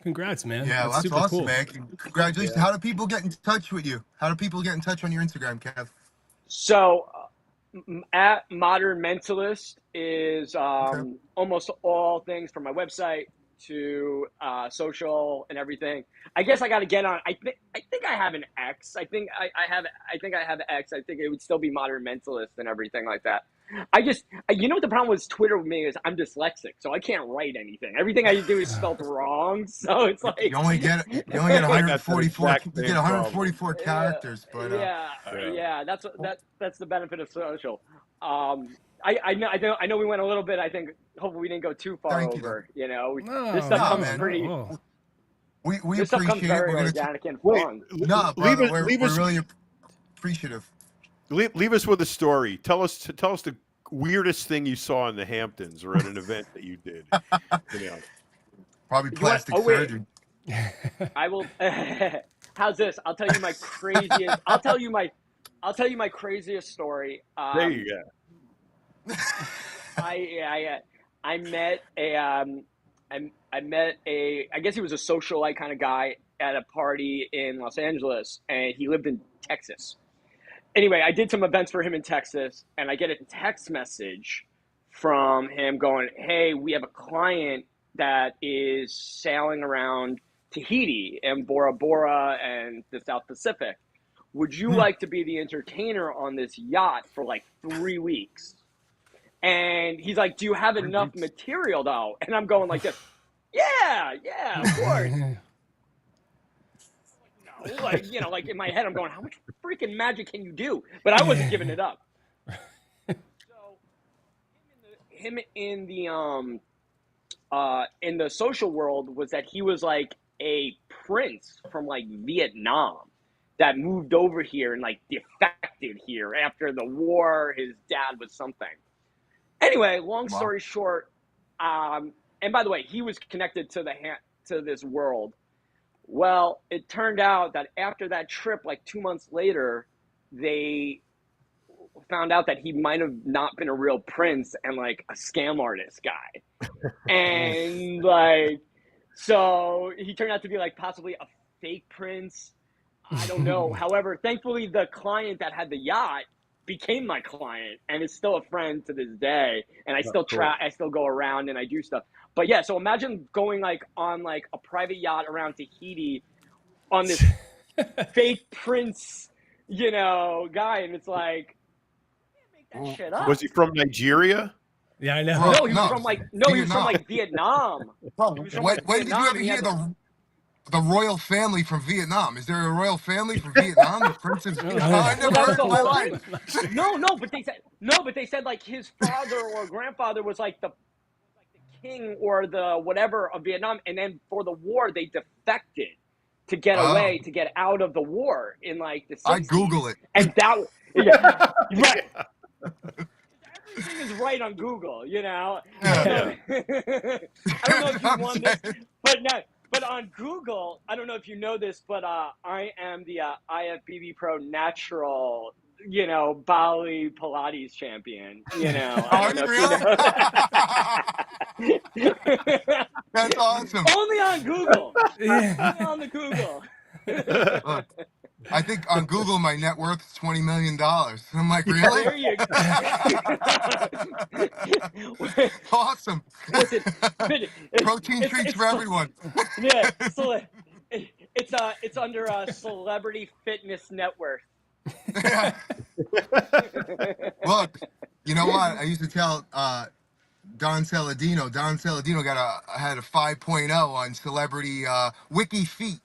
Congrats, man. Yeah, well, That's that's super awesome, cool. man. Congratulations. Yeah. How do people get in touch with you? How do people get in touch on your Instagram, Kev? So at Modern Mentalist is Okay. almost all things from my website to social and everything. I guess I got to get on. I think I have an X. I think I have X. I think it would still be Modern Mentalist and everything like that. What the problem with Twitter with me is I'm dyslexic, so I can't write anything. Everything I do is spelled wrong. So it's like, You only get I got that 144. exact You get same problem. 144 characters, but yeah, Yeah. yeah. That's the benefit of social. I know we went a little bit. I think hopefully we didn't go too far thank you, though. over. This No, stuff No, comes no, man. not at pretty. all. We This stuff comes appreciate it. very We're gonna. organic and Wait, fun. No, leave brother. us, leave We're us, really appreciative. leave us with a story. Tell us the weirdest thing you saw in the Hamptons or at an event that you did. You know. Probably You want? plastic Oh wait, surgery. I will. How's this? I'll tell you my craziest. I'll tell you my craziest story. There you go. I met a I met a, I guess he was a socialite kind of guy at a party in Los Angeles, and he lived in Texas. Anyway, I did some events for him in Texas, and I get a text message from him going, "Hey, we have a client that is sailing around Tahiti and Bora Bora and the South Pacific. Would you Hmm. like to be the entertainer on this yacht for like 3 weeks?" And he's like, "Do you have 3 enough weeks. material though?" And I'm going like this, "Yeah, yeah, of course." No, like in my head, I'm going, "How much freaking magic can you do?" But I wasn't giving it up. So him in the social world was that he was like a prince from like Vietnam that moved over here and like defected here after the war. His dad was something. Anyway, long Wow. story short, and by the way, he was connected to to this world. Well, it turned out that after that trip, like 2 months later, they found out that he might have not been a real prince and like a scam artist guy. And like, so he turned out to be like possibly a fake prince. I don't know. However, thankfully, the client that had the yacht became my client and is still a friend to this day. And I still cool. I still go around and I do stuff. But yeah, so imagine going like on like a private yacht around Tahiti on this fake prince guy, and it's like, make that Well, shit up. Was he from Nigeria? Yeah, I know. bro, No, he was no, from he was from Vietnam. like Vietnam. Bro, He was from when, like when did you Vietnam, ever and he hear had the. the royal family from Vietnam? Is there a royal family from Vietnam? The Prince of Vietnam? I Well, never that's heard the in my whole life. thing. But they said like his father or grandfather was like the king or the whatever of Vietnam, and then for the war they defected to get Oh, away, to get out of the war in like the I 60s, Google it. and that yeah, right. Yeah. Everything is right on Google, I don't Yeah. know. Yeah. I don't know if you I'm won this, saying. but on Google, I don't know if you know this, but I am the IFBB Pro Natural, Bali Pilates champion. I Are don't know you if you really? know that. That's awesome. Only on Google. Yeah. Only on the Google. Look, I think on Google my net worth is $20 million. I'm like, really? There you go. Awesome. Listen, Protein treats for everyone. yeah, so it's under Celebrity Fitness Net Worth. Yeah. Look, you know what? I used to tell Don Saladino. Don Saladino had a 5.0 on Celebrity Wiki Feet,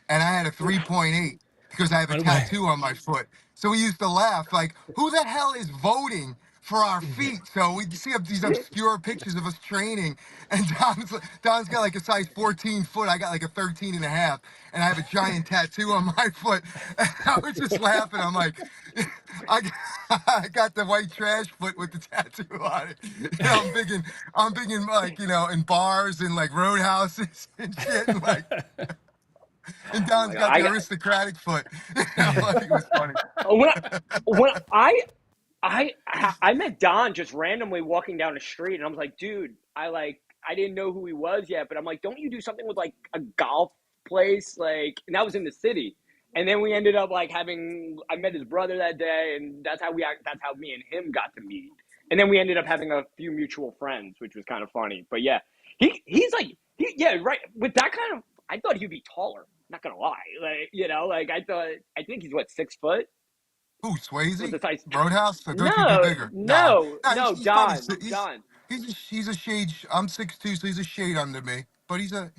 and I had a 3.8 because I have a tattoo on my foot. So we used to laugh like, who the hell is voting for our feet? So we see these obscure pictures of us training, and Don's got like a size 14 foot. I got like a 13 and a half, and I have a giant tattoo on my foot. And I was just laughing. I'm like, I, I got the white trash foot with the tattoo on it. I'm big in like, in bars and like roadhouses and shit. And like, and Oh my Don's god! got the aristocratic foot. Like, it was funny. When when I met Don just randomly walking down the street, and I was like, dude, I didn't know who he was yet, but I'm like, don't you do something with like a golf place, like, and that was in the city, and then we ended up like I met his brother that day, and that's how me and him got to meet, and then we ended up having a few mutual friends, which was kind of funny, but yeah, he's like yeah, right, with that kind of, I thought he'd be taller. Not gonna lie, like I think he's what, 6 foot Who, with the Swayze? size. Roadhouse? I thought you'd be No, bigger. Nah, no, nah, no, he's probably Don, Don. he's a shade. I'm 6'2", so he's a shade under me. But he's a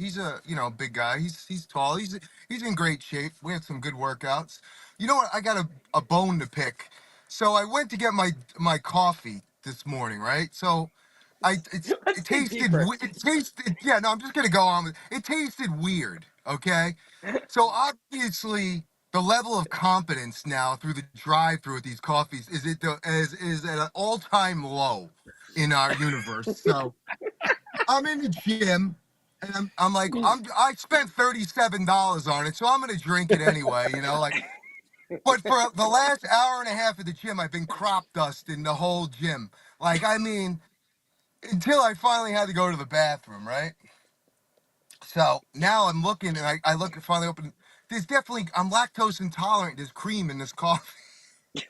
big guy. He's tall. He's in great shape. We had some good workouts. You know what? I got a bone to pick. So I went to get my coffee this morning, right? So Let's it dig tasted deeper. it tasted, yeah, no, I'm just gonna go on with it. It tasted weird, okay? So obviously the level of competence now through the drive-through with these coffees is at an all-time low in our universe. So I'm in the gym, and I'm like, I spent $37 on it, so I'm gonna drink it anyway, like. But for the last hour and a half of the gym, I've been crop dusting the whole gym. Like, I mean, until I finally had to go to the bathroom, right? So now I'm looking, and I look and finally open. I'm lactose intolerant. There's cream in this coffee.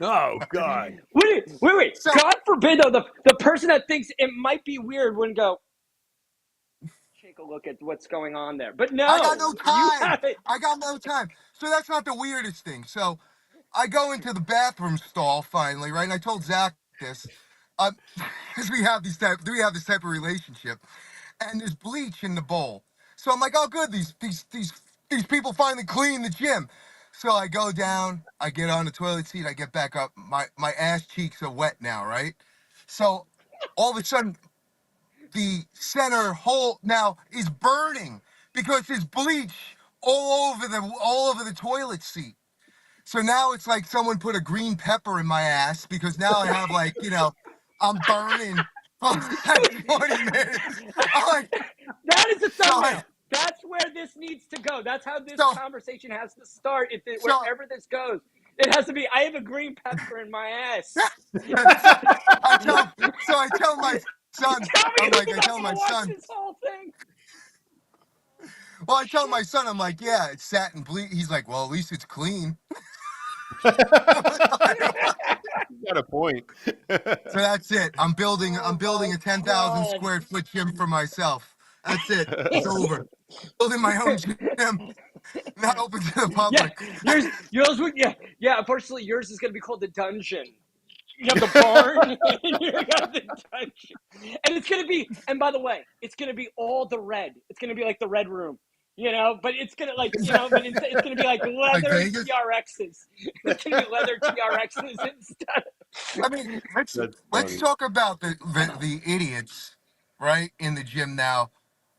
Oh God. Wait. So God forbid though, the person that thinks it might be weird wouldn't go take a look at what's going on there. But I got no, no you time. have it. I got no time. So that's not the weirdest thing. So I go into the bathroom stall finally, right? And I told Zach this, because we have this type of relationship, and there's bleach in the bowl. So I'm like, oh, good, these people finally clean the gym. So I go down, I get on the toilet seat, I get back up. My ass cheeks are wet now, right? So all of a sudden, the center hole now is burning because there's bleach all over the toilet seat. So now it's like someone put a green pepper in my ass because now I have like, I'm burning for like 20 minutes. I'm like, That is the so I, thumbnail. That's where this needs to go. That's how this so, conversation has to start. so, Wherever this goes, it has to be. I have a green pepper in my ass. so I tell my son, Tell me I'm who's like, I not tell gonna my watch son, this whole thing. well, I tell my son, I'm like, yeah, it's sat and bleach. He's like, well, at least it's clean. You got a point. So that's it. I'm Oh building my a 10,000 god. square foot gym for myself. That's it. It's over. Building my own gym. not open to the Yeah, public. yours would, yeah. Unfortunately, yours is gonna be called the dungeon. You have the barn, and you got the dungeon, and it's gonna be. And by the way, it's gonna be all the red. It's gonna be like the red room, but it's gonna but it's gonna be like Like leather Vegas. TRXs. It's gonna be leather TRXs instead. I mean, That's let's funny. talk about the idiots, right, in the gym now.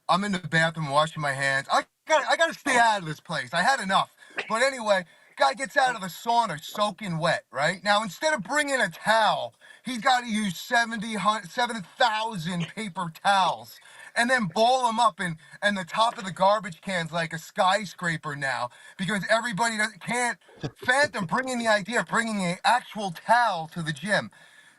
I'm in the bathroom washing my hands. I gotta stay out of this place. I had enough. But anyway, guy gets out of the sauna soaking wet, right? Now instead of bringing a towel, he's got to use 7,000 paper towels and then ball them up and the top of the garbage can's like a skyscraper now because everybody can't fathom bringing the idea of bringing an actual towel to the gym.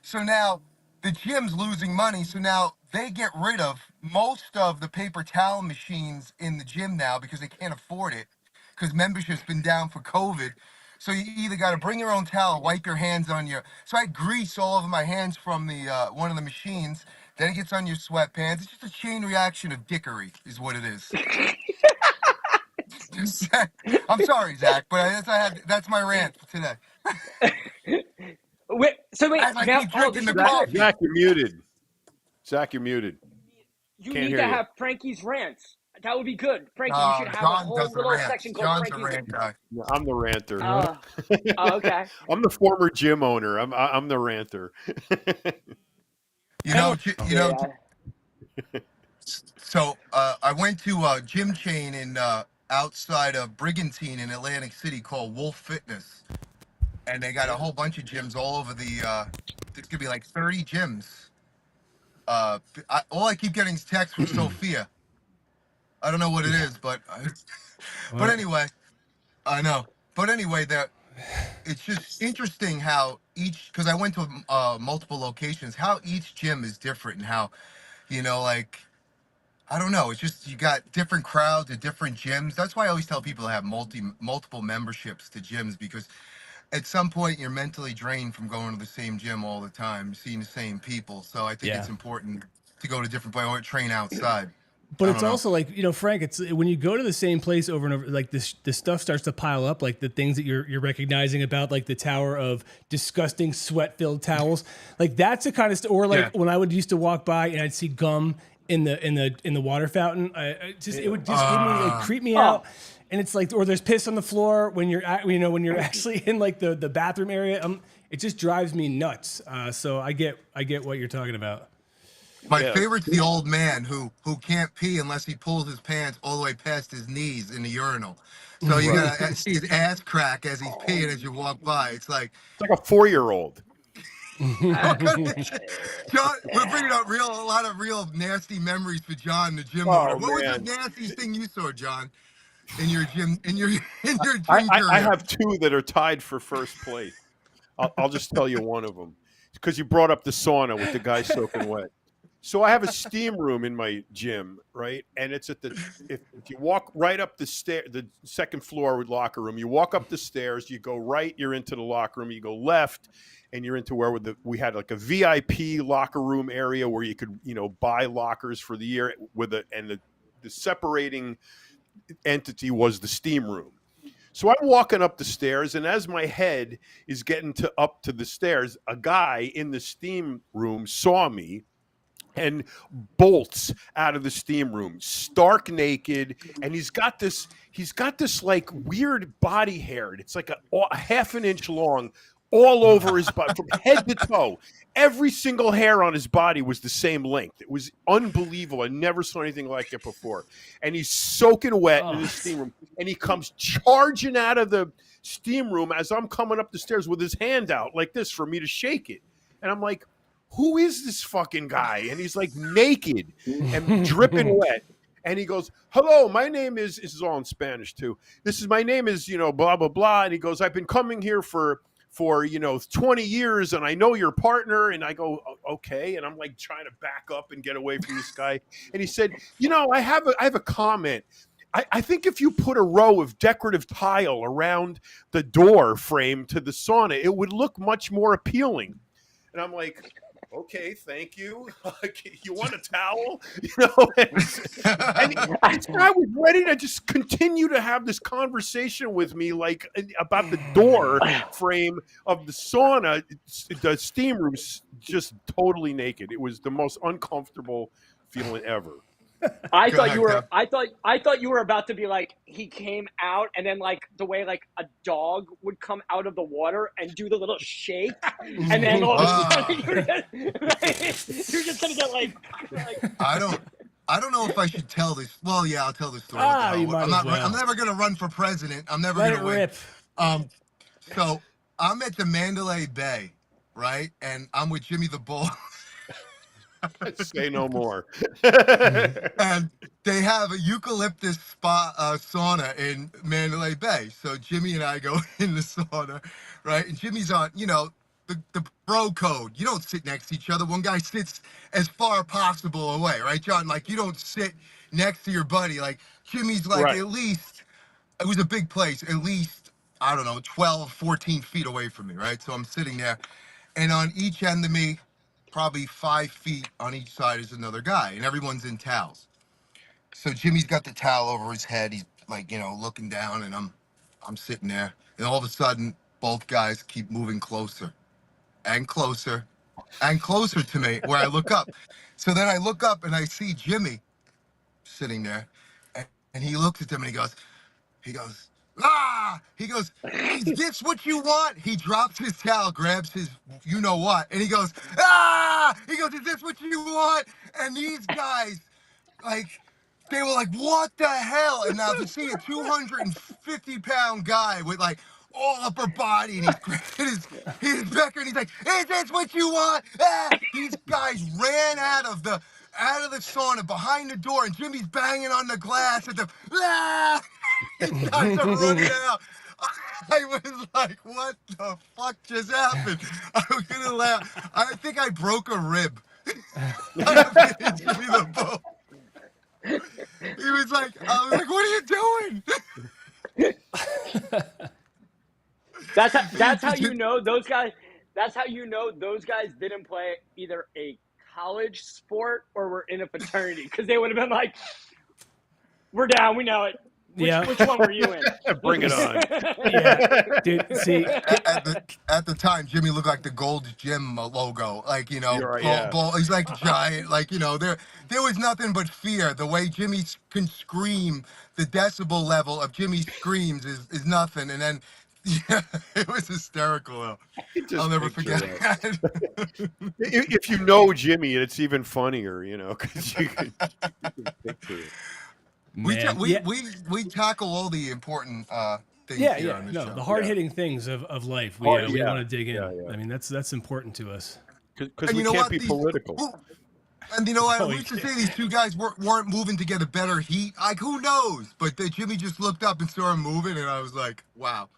So now the gym's losing money. So now they get rid of most of the paper towel machines in the gym now because they can't afford it because membership's been down for COVID. So you either got to bring your own towel, wipe your hands on your. So I had grease all over my hands from the one of the machines. Then it gets on your sweatpants. It's just a chain reaction of dickery, is what it is. I'm sorry, Zach, but that's my rant for today. Wait. As I Now, keep drinking this the would be good. coffee. Zach, you're muted. Zach, you're muted. You Can't need hear to you. have Frankie's rants. That would be good. Frankie, you should have a John whole does the little rant. section called John's the Frankie's. rant guy. No, I'm the ranter. Okay. I'm the former gym owner. I'm the ranter. You know, Yeah. so I went to a gym chain in outside of Brigantine in Atlantic City called Wolf Fitness, and they got a whole bunch of gyms all over the. It's gonna be like 30 gyms. All I keep getting is texts from Sophia. I don't know what it is, but but anyway, I know. But anyway, it's just interesting how because I went to multiple locations, how each gym is different and how, like I don't know. It's just you got different crowds at different gyms. That's why I always tell people to have multiple memberships to gyms because at some point you're mentally drained from going to the same gym all the time, seeing the same people. So I think it's important to go to different places or train outside. But I it's don't know. also like, Frank, it's when you go to the same place over and over, like this stuff starts to pile up, like the things that you're recognizing about, like the tower of disgusting sweat-filled towels. Like that's the kind of or like when I would used to walk by and I'd see gum in the water fountain, it would just give me like creep me out. And it's like, or there's piss on the floor when you're when you're actually in like the bathroom area. It just drives me nuts. So I get what you're talking about. My favorite's the old man who can't pee unless he pulls his pants all the way past his knees in the urinal. So you gotta see his ass crack as he's peeing as you walk by. It's like a 4-year-old. John, we're bringing up a lot of real nasty memories for John, the gym owner. What was the nastiest thing you saw, John, in your gym gym career? I have two that are tied for first place. I'll just tell you one of them because you brought up the sauna with the guy soaking wet. So I have a steam room in my gym, right? And it's at if you walk right up the the second floor with locker room, you walk up the stairs, you go right, you're into the locker room, you go left, and you're into where we had like a VIP locker room area where you could, buy lockers for the year and the separating entity was the steam room. So I'm walking up the stairs, and as my head is getting up to the stairs, a guy in the steam room saw me and bolts out of the steam room, stark naked, and he's got this like weird body hair. It's like a half an inch long, all over his body, from head to toe. Every single hair on his body was the same length. It was unbelievable. I never saw anything like it before. And he's soaking wet in the steam room, and he comes charging out of the steam room as I'm coming up the stairs with his hand out like this for me to shake it. And I'm like, who is this fucking guy? And he's like naked and dripping wet. And he goes, hello, my name is, this is all in Spanish too. My name is, blah, blah, blah. And he goes, I've been coming here for 20 years and I know your partner. And I go, okay. And I'm like trying to back up and get away from this guy. And he said, I have a comment. I think if you put a row of decorative tile around the door frame to the sauna, it would look much more appealing. And I'm like, okay, thank you. You want a towel? You know, and this guy was ready to just continue to have this conversation with me, like about the door frame of the sauna, the steam room, just totally naked. It was the most uncomfortable feeling ever. I Go thought you ahead, were Kev. I thought you were about to be like he came out and then like the way like a dog would come out of the water and do the little shake and then all of a sudden Ah, you're just gonna get like I don't. I don't know if I should tell this. Well, yeah, I'll tell this story. What the You hell? might I'm as not. I'm well. never gonna run for president. I'm never Let gonna it win. rip. Um, so I'm at the Mandalay Bay, right? And I'm with Jimmy the Bull, Say no more. and they have a eucalyptus spa sauna in Mandalay Bay. So Jimmy and I go in the sauna, right? And Jimmy's on, the bro code. You don't sit next to each other. One guy sits as far possible away, right, John? Like you don't sit next to your buddy. Like Jimmy's like Right. at least, it was a big place, at least, I don't know, 12, 14 feet away from me, right? So I'm sitting there, and on each end of me, probably 5 feet on each side is another guy, and everyone's in towels. So Jimmy's got the towel over his head. He's like, looking down, and I'm sitting there, and all of a sudden, both guys keep moving closer and closer and closer to me, where I look up. So then I look up and I see Jimmy sitting there, and he looks at them and he goes, ah! He goes, is this what you want? He drops his towel, grabs his you know what, and he goes, ah! He goes, is this what you want? And these guys, like, they were like, what the hell? And now to see a 250-pound guy with like all upper body and he's grabbing his pecker and he's like, is this what you want? Ah! These guys ran out of the sauna behind the door and Jimmy's banging on the glass at the ah! These guys are running out. I was like, what the fuck just happened? I was gonna laugh. I think I broke a rib. I was Jimmy the Bull. He was like, I was like, what are you doing? that's how you know those guys. That's how you know those guys didn't play either a college sport or were in a fraternity because they would have been like, "We're down, we know it." Which one were you in? Bring it on. Yeah, dude. See, At the time, Jimmy looked like the Gold's Gym logo. Like, You're right, yeah. he's like giant. Like, there was nothing but fear. The way Jimmy can scream, the decibel level of Jimmy's screams is nothing. And then, yeah, it was hysterical. Though. Just I'll never picture forget that. that. If you know Jimmy, it's even funnier, because you can picture it. man. We tackle all the important things Yeah, here yeah. on this No, show. the hard hitting things of life. We Yeah. want to dig in. Yeah. I mean, that's important to us. Because And we you know can't what? be political. And you know what? Oh, Who's to say these two guys weren't moving to get a better heat? Like, who knows? But Jimmy just looked up and saw him moving, and I was like, wow.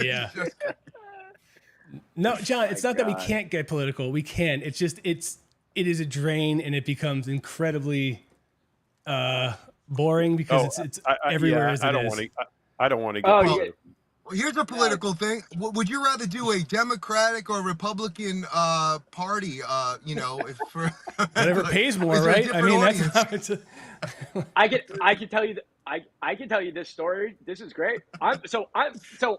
Yeah. Just- No, John, it's not that we God. can't get political. We can. It's just it is a drain and it becomes incredibly boring because it's everywhere as it I don't is. want to. I don't want to get Oh, political. Well, here's a political thing. Would you rather do a Democratic or Republican party? If for Whatever pays more, Is there a right? I different mean, audience? that's how it's. I can tell you I can tell you this story. This is great. So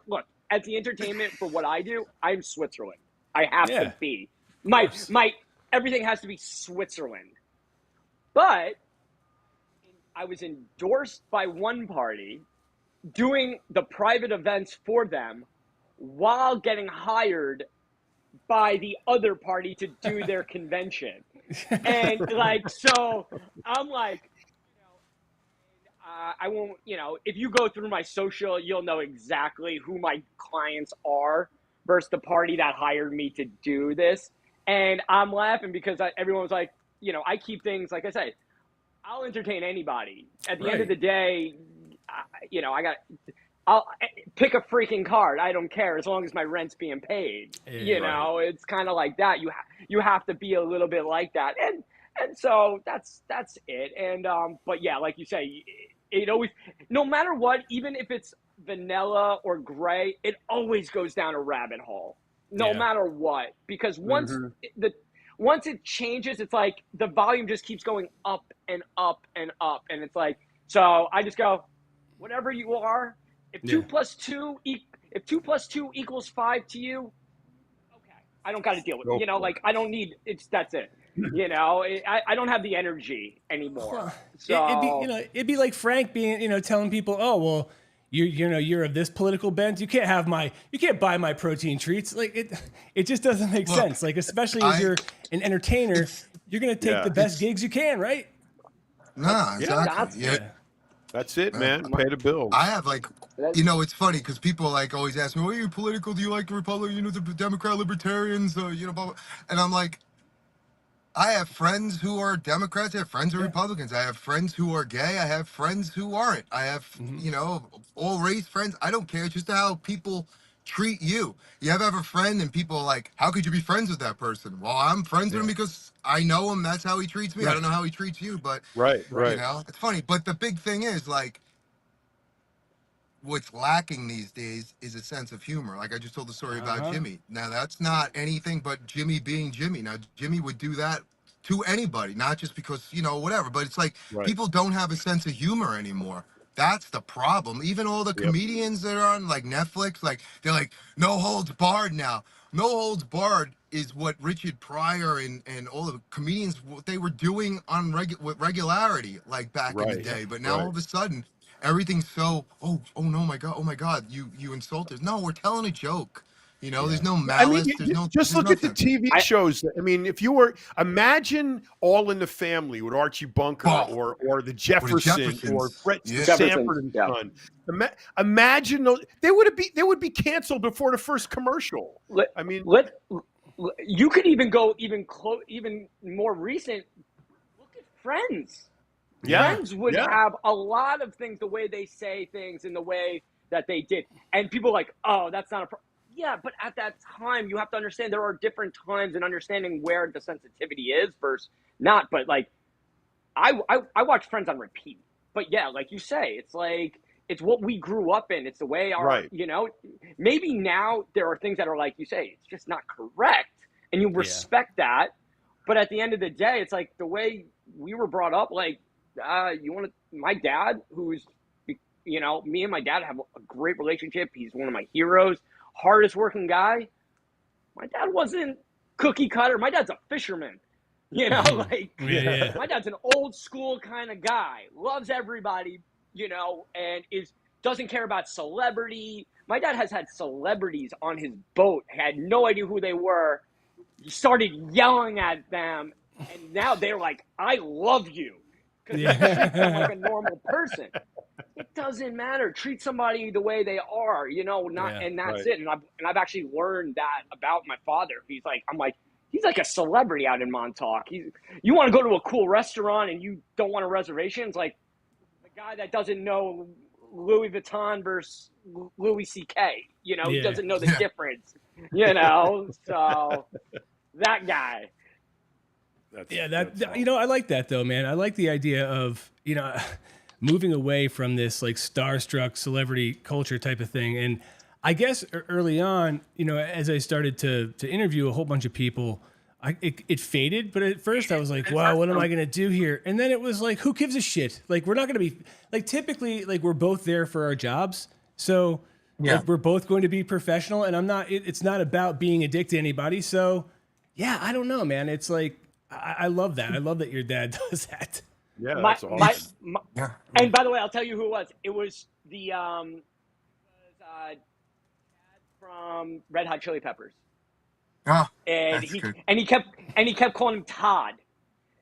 look, as the entertainment for what I do, I'm Switzerland. I have Yeah, to be. My everything has to be Switzerland. But I was endorsed by one party doing the private events for them while getting hired by the other party to do their convention. And so I'm like, I won't, if you go through my social, you'll know exactly who my clients are versus the party that hired me to do this. And I'm laughing because everyone was like, I keep things, like I said, I'll entertain anybody. At the end of the day, I'll pick a freaking card. I don't care as long as my rent's being paid. Yeah. It's kind of like that. You have to be a little bit like that. And so that's it. And but yeah, like you say, it always, no matter what, even if it's vanilla or gray, it always goes down a rabbit hole. no Yeah. matter what, because Mm-hmm. once it changes, it's like the volume just keeps going up and up and up, and it's like, so I just go, whatever you are. If Yeah. 2 plus 2 equals 5 to you, okay, I don't got to deal with Go for like I don't need that's it. I don't have the energy anymore. Well, it'd be So it'd be like Frank being telling people, oh well, you're of this political bent. You can't buy my protein treats. Like it just doesn't make Look, sense. Like especially as I you're an entertainer, it's you're gonna take Yeah. the best it's gigs you can, right? nah, exactly. that's Yeah, That's it, man. man. Pay the bills. I have like, that, it's funny because people like always ask me, "Well, are you political? Do you like the Republican? The Democrat, Libertarians? Blah, blah." And I'm like, I have friends who are Democrats. I have friends who are Yeah. Republicans. I have friends who are gay. I have friends who aren't. I have, Mm-hmm. all race friends. I don't care. It's just how people treat you. You have a friend and people are like, how could you be friends with that person? Well, I'm friends with him Yeah. because I know him. That's how he treats me. I Right. don't know how he treats you, but, Right. Right. Right. it's funny. But the big thing is like, what's lacking these days is a sense of humor. Like I just told the story about Uh-huh. Jimmy. Now that's not anything but Jimmy being Jimmy. Now Jimmy would do that to anybody, not just because, whatever. But it's like Right. people don't have a sense of humor anymore. That's the problem. Even all the Yep. comedians that are on like Netflix, like they're like no holds barred now. No holds barred is what Richard Pryor and all the comedians what they were doing on with regularity like back in the Right. day. But now Right. all of a sudden everything's so oh no my god you insulted. No, we're telling a joke. There's no I mean, malice. There's just look at the nothing. TV I shows. I mean, if you were imagine All in the Family with Archie Bunker Oh, or the Jefferson or Jeffersons. Fred Yeah. Sanford and Yeah. Son. Imagine those. They would be canceled before the first commercial. let, I mean, let you could even go even more recent. Look at Friends. yeah, Friends would yeah, have a lot of things, the way they say things and the way that they did. And people are like, oh, that's not a yeah, but at that time, you have to understand there are different times and understanding where the sensitivity is versus not. But like, I watch Friends on repeat. But yeah, like you say, it's like, it's what we grew up in. It's the way right, maybe now there are things that are like you say, it's just not correct. And you Yeah. respect that. But at the end of the day, it's like the way we were brought up, like, my dad, who's, me and my dad have a great relationship. He's one of my heroes, hardest working guy. My dad wasn't cookie cutter. My dad's a fisherman, like Yeah. my dad's an old school kind of guy, loves everybody, and doesn't care about celebrity. My dad has had celebrities on his boat, had no idea who they were. He started yelling at them, and now they're like, I love you, because he treats them like a normal person. It doesn't matter. Treat somebody the way they are, Yeah. and that's right. it. And I've actually learned that about my father. He's like a celebrity out in Montauk. You want to go to a cool restaurant and you don't want a reservation. It's like the guy that doesn't know Louis Vuitton versus Louis C.K. He Yeah. doesn't know the Yeah. difference. So that guy. That's, Yeah, that's I like that though, man. I like the idea of moving away from this like starstruck celebrity culture type of thing. And I guess early on, as I started to interview a whole bunch of people, it faded. But at first, I was like, "Wow, what am I gonna do here?" And then it was like, "Who gives a shit?" Like we're not gonna be like typically like we're both there for our jobs, so like, we're both going to be professional. And I'm not. It's not about being a dick to anybody. So yeah, I don't know, man. It's like. I love that. I love that your dad does that. yeah, My, that's awesome. my, Yeah. and by the way, I'll tell you who it was. It was the dad from Red Hot Chili Peppers, Oh, and that's good. he kept calling him Todd,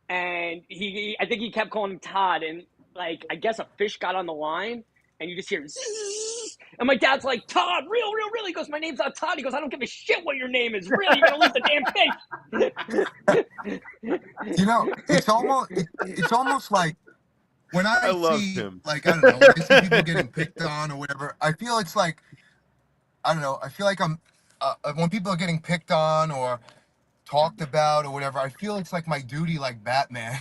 and I think he kept calling him Todd, and like I guess a fish got on the line, and you just hear zzz, and my dad's like, Todd, real. He goes, my name's not Todd. He goes, I don't give a shit what your name is. Really, you're gonna lose the damn fish. It's almost like when I I love see him. like I don't know, when I see people getting picked on or whatever. I feel it's like I don't know. I feel like I'm when people are getting picked on or talked about or whatever. I feel it's like my duty, like Batman,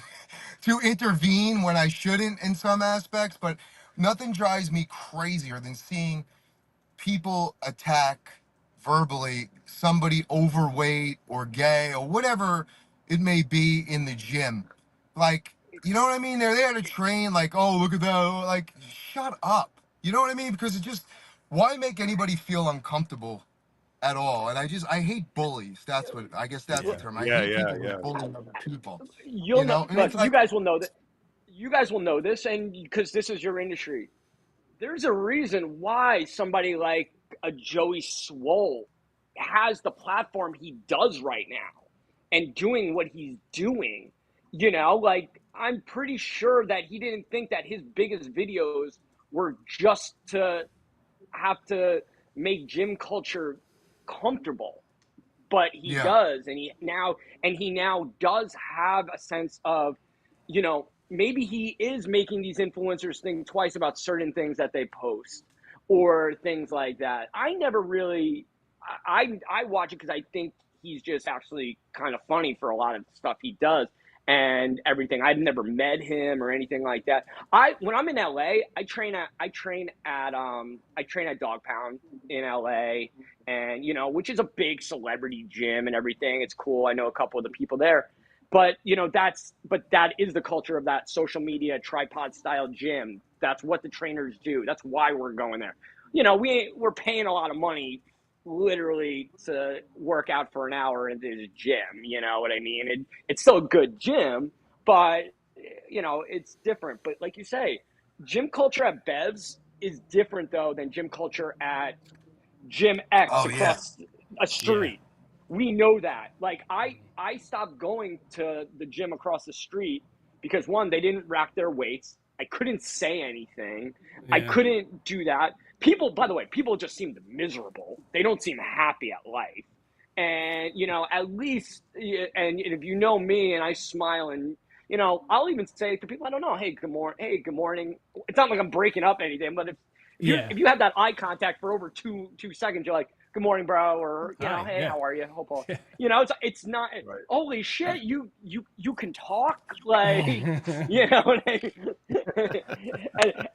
to intervene when I shouldn't in some aspects. But nothing drives me crazier than seeing people attack verbally somebody overweight or gay or whatever it may be in the gym. Like, you know what I mean? They're there to train, like, oh, look at that. Like, shut up. You know what I mean? Because it just, why make anybody feel uncomfortable at all? And I hate bullies. That's what, I guess that's the Yeah. term. I Yeah, hate yeah, people who yeah. bully other people, You'll you know. know? And it's Look, you like, guys will know that. You guys will know this, and because this is your industry, there's a reason why somebody like a Joey Swole has the platform he does right now and doing what he's doing. You know, like I'm pretty sure that he didn't think that his biggest videos were just to have to make gym culture comfortable, but he yeah, does, and he now does have a sense of, you know, maybe he is making these influencers think twice about certain things that they post or things like that. I never really, I watch it because I think he's just actually kind of funny for a lot of stuff he does and everything. I've never met him or anything like that. When I'm in LA, I train at Dog Pound in LA, and you know, which is a big celebrity gym and everything. It's cool. I know a couple of the people there, but you know, that is the culture of that social media tripod style gym. That's what the trainers do. That's why we're going there. You know, we're paying a lot of money literally to work out for an hour in the gym. You know what I mean? It's still a good gym, but you know, it's different. But like you say, gym culture at Bev's is different though than gym culture at Gym X oh yeah, across a Yeah. street. We know that. Like I stopped going to the gym across the street because one, they didn't rack their weights. I couldn't say anything. I Yeah. couldn't do that. People, by the way, people just seemed miserable. They don't seem happy at life. And you know, at least, and if you know me, and I smile, and you know, I'll even say to people I don't know, hey, good morning, hey, good morning. It's not like I'm breaking up anything, but Yeah. if you have that eye contact for over two seconds, you're like, "Good morning, bro," or you know, Hi. "Hey, Yeah. how are you?" Hope all, Yeah. you know, it's not. Right. Holy shit, you can talk, like, you know what I mean?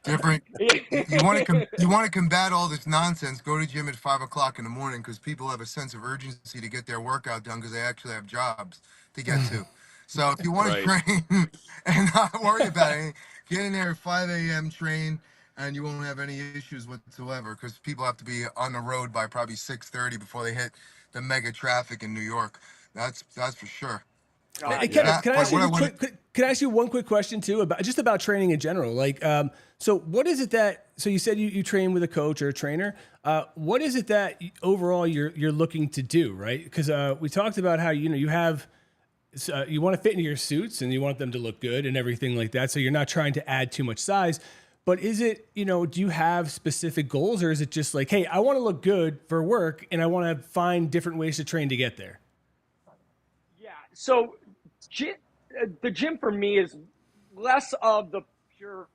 different. You want to And, you want to combat all this nonsense? Go to gym at 5 o'clock in the morning because people have a sense of urgency to get their workout done because they actually have jobs to get to. So if you want to Right. train and not worry about anything, get in there at 5 a.m. train, and you won't have any issues whatsoever because people have to be on the road by probably 6:30 before they hit the mega traffic in New York. That's for sure. Hey, God, Kevin, yeah. That, can I but ask you what I just want can I ask you one quick question too about training in general? Like, so what is it that? So you said you train with a coach or a trainer. What is it that overall you're looking to do, right? Because we talked about how you have you want to fit into your suits and you want them to look good and everything like that. So you're not trying to add too much size. But is it, do you have specific goals, or is it just like, hey, I want to look good for work and I want to find different ways to train to get there? Yeah. So, gym, the gym for me is less of the pure.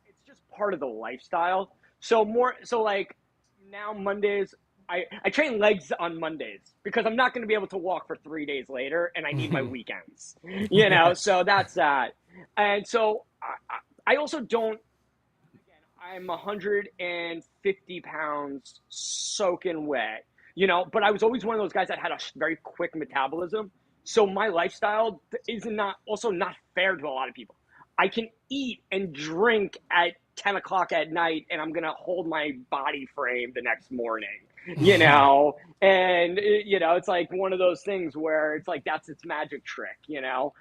It's just part of the lifestyle. So more. So like now Mondays, I train legs on Mondays because I'm not going to be able to walk for 3 days later, and I need my weekends. You know. Yeah. So that's that. And so I also don't. Again, I'm 150 pounds soaking wet, you know, but I was always one of those guys that had a very quick metabolism. So my lifestyle is not fair to a lot of people. I can eat and drink at 10 o'clock at night and I'm going to hold my body frame the next morning, you know, and, it's like one of those things where it's like, that's its magic trick, you know?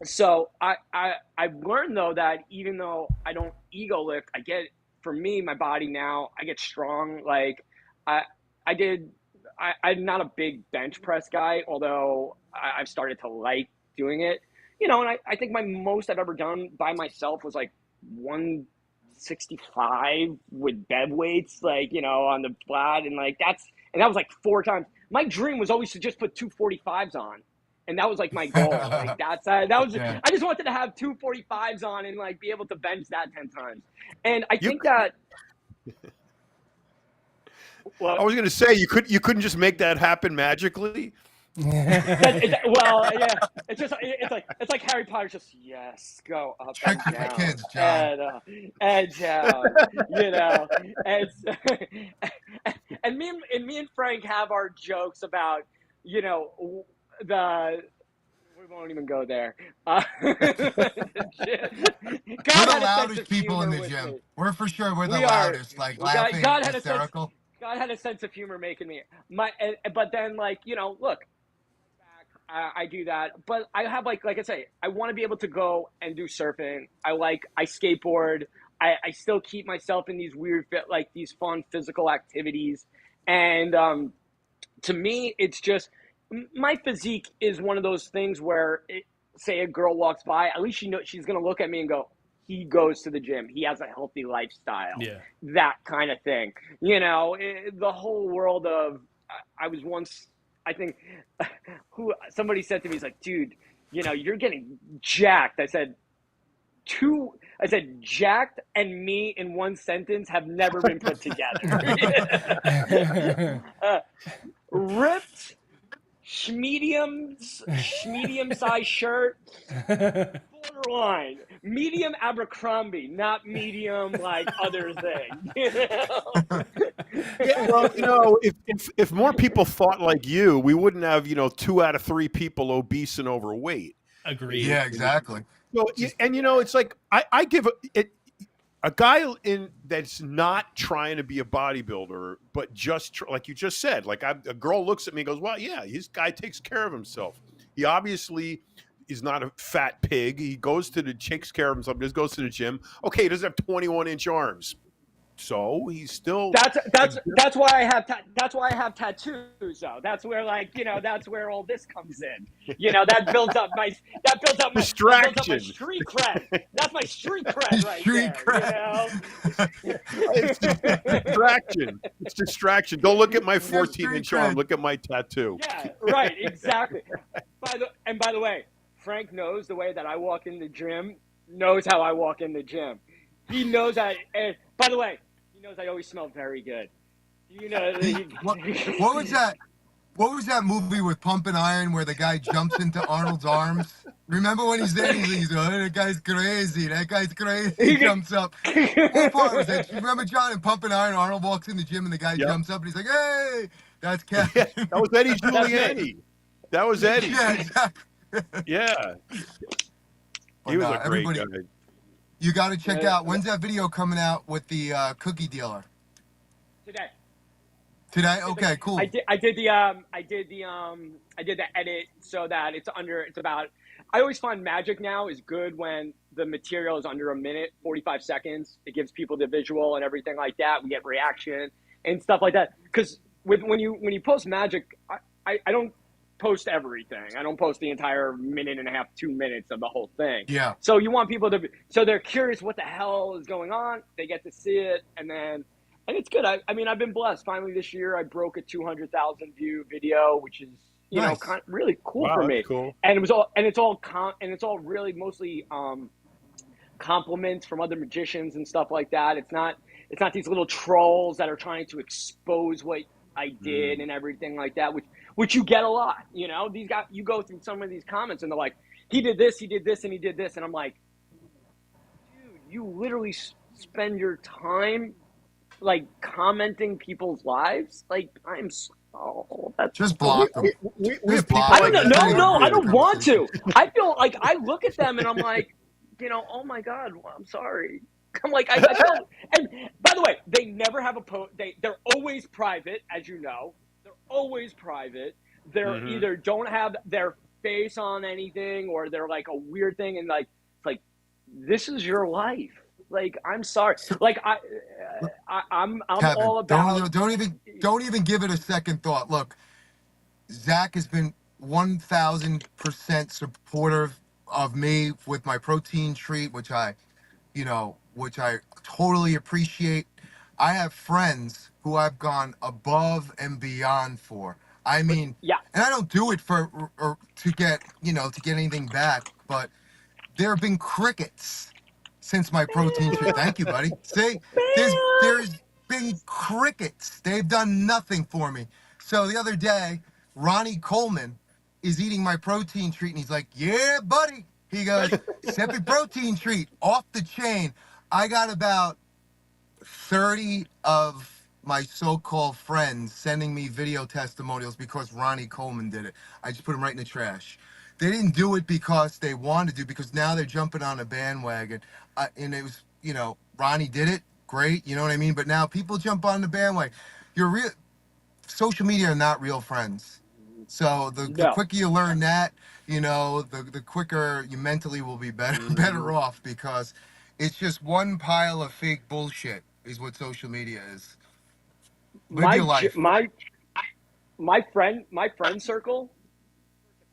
So I've learned though that even though I don't ego lift, for me my body now I get strong. Like I I did I'm not a big bench press guy, although I've started to like doing it. You know, and I think my most I've ever done by myself was like 165 with bed weights, like, on the flat, and that was like 4 times. My dream was always to just put 245s on, and that was like my goal. Like to. that was Yeah. I just wanted to have 245s on and like be able to bench that 10 times. And I You think that well, I was going to say you couldn't just make that happen magically. Well, yeah, it's like Harry Potter, just yes, go up Tricks and with the down kids, John. and down, you know, and and me and Frank have our jokes about, you know, the we won't even go there. God We're the had a sense of loudest people in humor the with gym. me. We're the We are. loudest, like God, laughing, God had a sense. hysterical. God had a sense of humor making me but then like look, I do that, but I have like I say, I want to be able to go and do surfing. I skateboard. I still keep myself in these weird like these fun physical activities, and to me, it's just my physique is one of those things where say a girl walks by, at least she's gonna look at me and go, he goes to the gym. He has a healthy lifestyle. Yeah. That kind of thing. The whole world of I was once I think who somebody said to me, he's like, dude, you're getting jacked. I said jacked and me in one sentence have never been put together. Ripped, medium size shirt, borderline, medium Abercrombie, not medium like other thing. Yeah, well, if more people thought like you, we wouldn't have 2 out of 3 people obese and overweight. Agreed. Yeah, exactly. So, it's like I give a guy that's not trying to be a bodybuilder, but just like you just said, like a girl looks at me and goes, well, yeah, this guy takes care of himself. He obviously is not a fat pig. He takes care of himself, just goes to the gym. Okay, he doesn't have 21-inch arms. So he's still that's why I have tattoos though. That's where that's where all this comes in. That builds up my distraction. street cred. That's my street cred right Street there. It's distraction. It's distraction. Don't look at my 14-inch arm. Look at my tattoo. Yeah, right, exactly. By the way, Frank knows the way that I walk in the gym. Knows how I walk in the gym. He knows that. And by the way, he knows I always smell very good. What was that? What was that movie with Pump and Iron where the guy jumps into Arnold's arms? Remember when he's there? He's oh, that guy's crazy. That guy's crazy. He jumps up. What part was that? You remember John in Pump and Iron? Arnold walks in the gym and the guy jumps up and he's like, "Hey, that's Kevin." Yeah, that was Eddie Giuliani. That was Eddie. Yeah, exactly. Yeah. He was a great guy. You got to check out. When's that video coming out with the cookie dealer? Today. Today? Okay, cool. I did the edit so that it's about. I always find magic now is good when the material is under a minute, 45 seconds. It gives people the visual and everything like that. We get reaction and stuff like that. Because when you post magic, I don't post everything. I don't post the entire minute and a half, 2 minutes of the whole thing. Yeah. So you want people so they're curious what the hell is going on. They get to see it, and it's good. I mean, I've been blessed. Finally, this year, I broke a 200,000 view video, which is nice. Really cool for me. Cool. And it's all really mostly compliments from other magicians and stuff like that. It's not these little trolls that are trying to expose what I did and everything like that, which you get a lot. These guys, you go through some of these comments and they're like, he did this, and he did this, and I'm like, dude, you literally spend your time like commenting people's lives. Like I'm so that's just block them. We have people I don't like know. No, I don't want to. I feel like I look at them and I'm like, oh my God, I'm sorry. I'm like, I feel, and by the way, they never have a post. They're always private, as you know. They're always private. They're either don't have their face on anything or they're like a weird thing. And like, it's like, this is your life. Like, I'm sorry. Like I'm Kevin, all about. Don't even give it a second thought. Look, Zach has been 1,000% supportive of me with my protein treat, which I totally appreciate. I have friends who I've gone above and beyond for. I mean, yeah. And I don't do it to get anything back, but there have been crickets since my protein treat. Thank you, buddy. See, there's been crickets. They've done nothing for me. So the other day, Ronnie Coleman is eating my protein treat, and he's like, "Yeah, buddy." He goes, "Sipping protein treat off the chain." I got about 30 of my so-called friends sending me video testimonials because Ronnie Coleman did it. I just put them right in the trash. They didn't do it because they wanted to, because now they're jumping on a bandwagon. And it was, Ronnie did it, great, you know what I mean? But now people jump on the bandwagon. Social media are not real friends. So the quicker you learn that, the quicker you mentally will be better off, because it's just one pile of fake bullshit is what social media is. Live your life. My friend circle,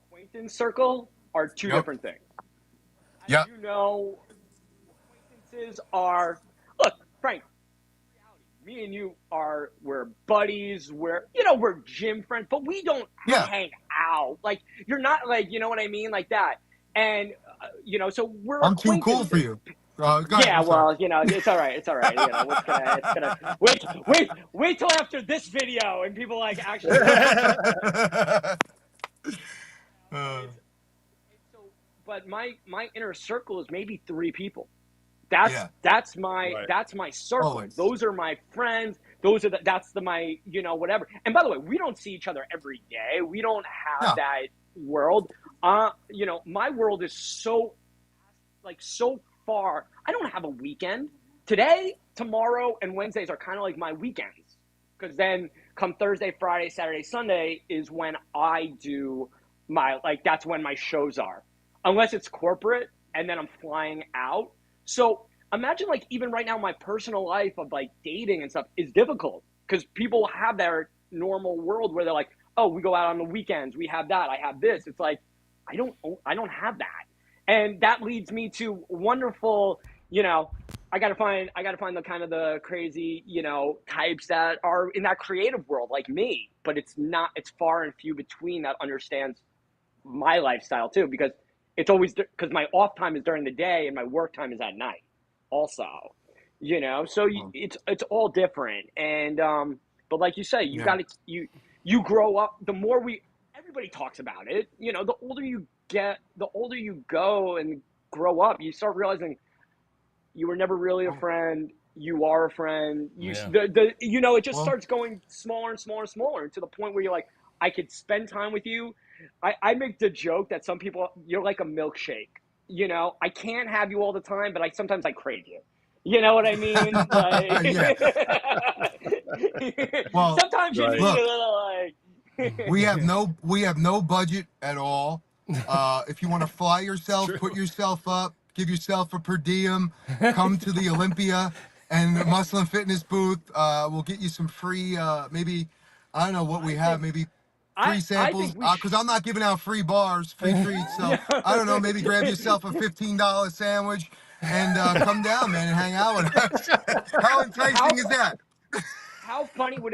acquaintance circle are two Yep. different things. Yep. You know, acquaintances are, look, Frank, me and you we're buddies, we're gym friends, but we don't hang out. Like, you're not, like, you know what I mean? Like that. And, so we're I'm too cool for you. Go ahead, yeah, well, sorry. it's all right. It's gonna wait till after this video and people like actually. But my inner circle is maybe 3 people. That's my circle. Always. Those are my friends. That's my whatever. And by the way, we don't see each other every day. We don't have that world. My world is so far. I don't have a weekend. Today, tomorrow, and Wednesdays are kind of like my weekends, because then come Thursday, Friday, Saturday, Sunday is when I do that's when my shows are, unless it's corporate and then I'm flying out. So imagine, like, even right now, my personal life of like dating and stuff is difficult, because people have their normal world where they're like, oh, we go out on the weekends, we have that, I have this. It's like, I don't have that. And that leads me to wonderful, I gotta find the kind of the crazy, types that are in that creative world like me, but it's far and few between that understands my lifestyle too, because it's always, because my off time is during the day and my work time is at night also, so it's all different. And, but like you say, you grow up, the more everybody talks about it, the older you get, the older you go and grow up, you start realizing you were never really a friend. You are a friend. It just starts going smaller and smaller and smaller, to the point where you're like, I could spend time with you. I make the joke that some people, you're like a milkshake. I can't have you all the time, but sometimes I crave you. You know what I mean? Like, Well, sometimes you need a little, like. we have no budget at all. If you want to fly yourself, put yourself up, give yourself a per diem, come to the Olympia and the Muscle and Fitness booth. We'll get you some free, maybe, I don't know what we have, maybe free samples, because I'm not giving out free bars, free treats. So I don't know, maybe grab yourself a $15 sandwich and come down, man, and hang out with us. How enticing is that? How funny would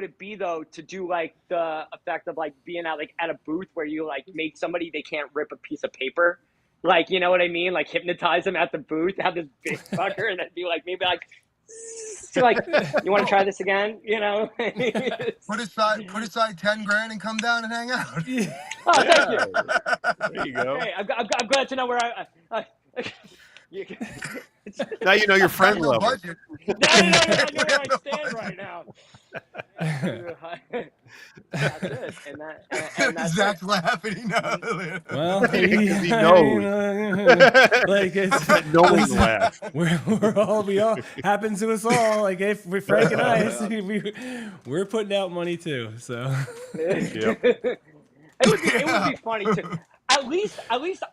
it be though to do like the effect of like being at a booth where you like make somebody, they can't rip a piece of paper, like, you know what I mean, like hypnotize them at the booth, have this big fucker, and then be like, maybe like, so like, you want to try this again, Put aside 10 grand and come down and hang out. Oh, thank you. There you go. Hey, I'm glad to know where I Now you know your friend No level. budget. I know where I stand right now. That's it. And that's Zach's it. laughing. He knows. Well, He I knows. mean, like it's Knowing laugh. we all happens to us all. Like if we're Frank and I, we're putting out money too. So Yep. It would be funny too. At least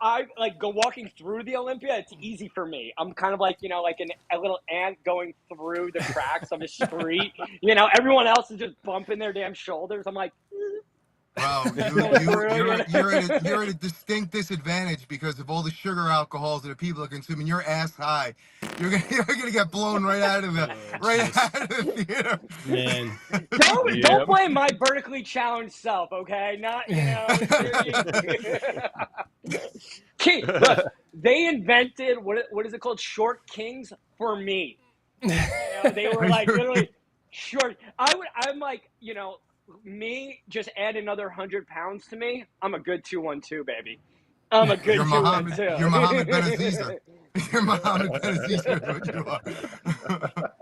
I like go walking through the Olympia. It's easy for me. I'm kind of like, like a little ant going through the cracks of a street. Everyone else is just bumping their damn shoulders. I'm like, Wow, you're at a distinct disadvantage because of all the sugar alcohols that the people are consuming. You're ass high. You're gonna get blown right out of the theater. man, don't blame my vertically challenged self, okay? Not Look, they invented what is it called? Short kings for me. They were like literally short. I'm like, me, just add another 100 pounds to me. I'm a good 212, baby. I'm a good You're Mohammed. 212. You're Mohammed Ben Aziza. You're Mohammed Ben Aziza is what you are.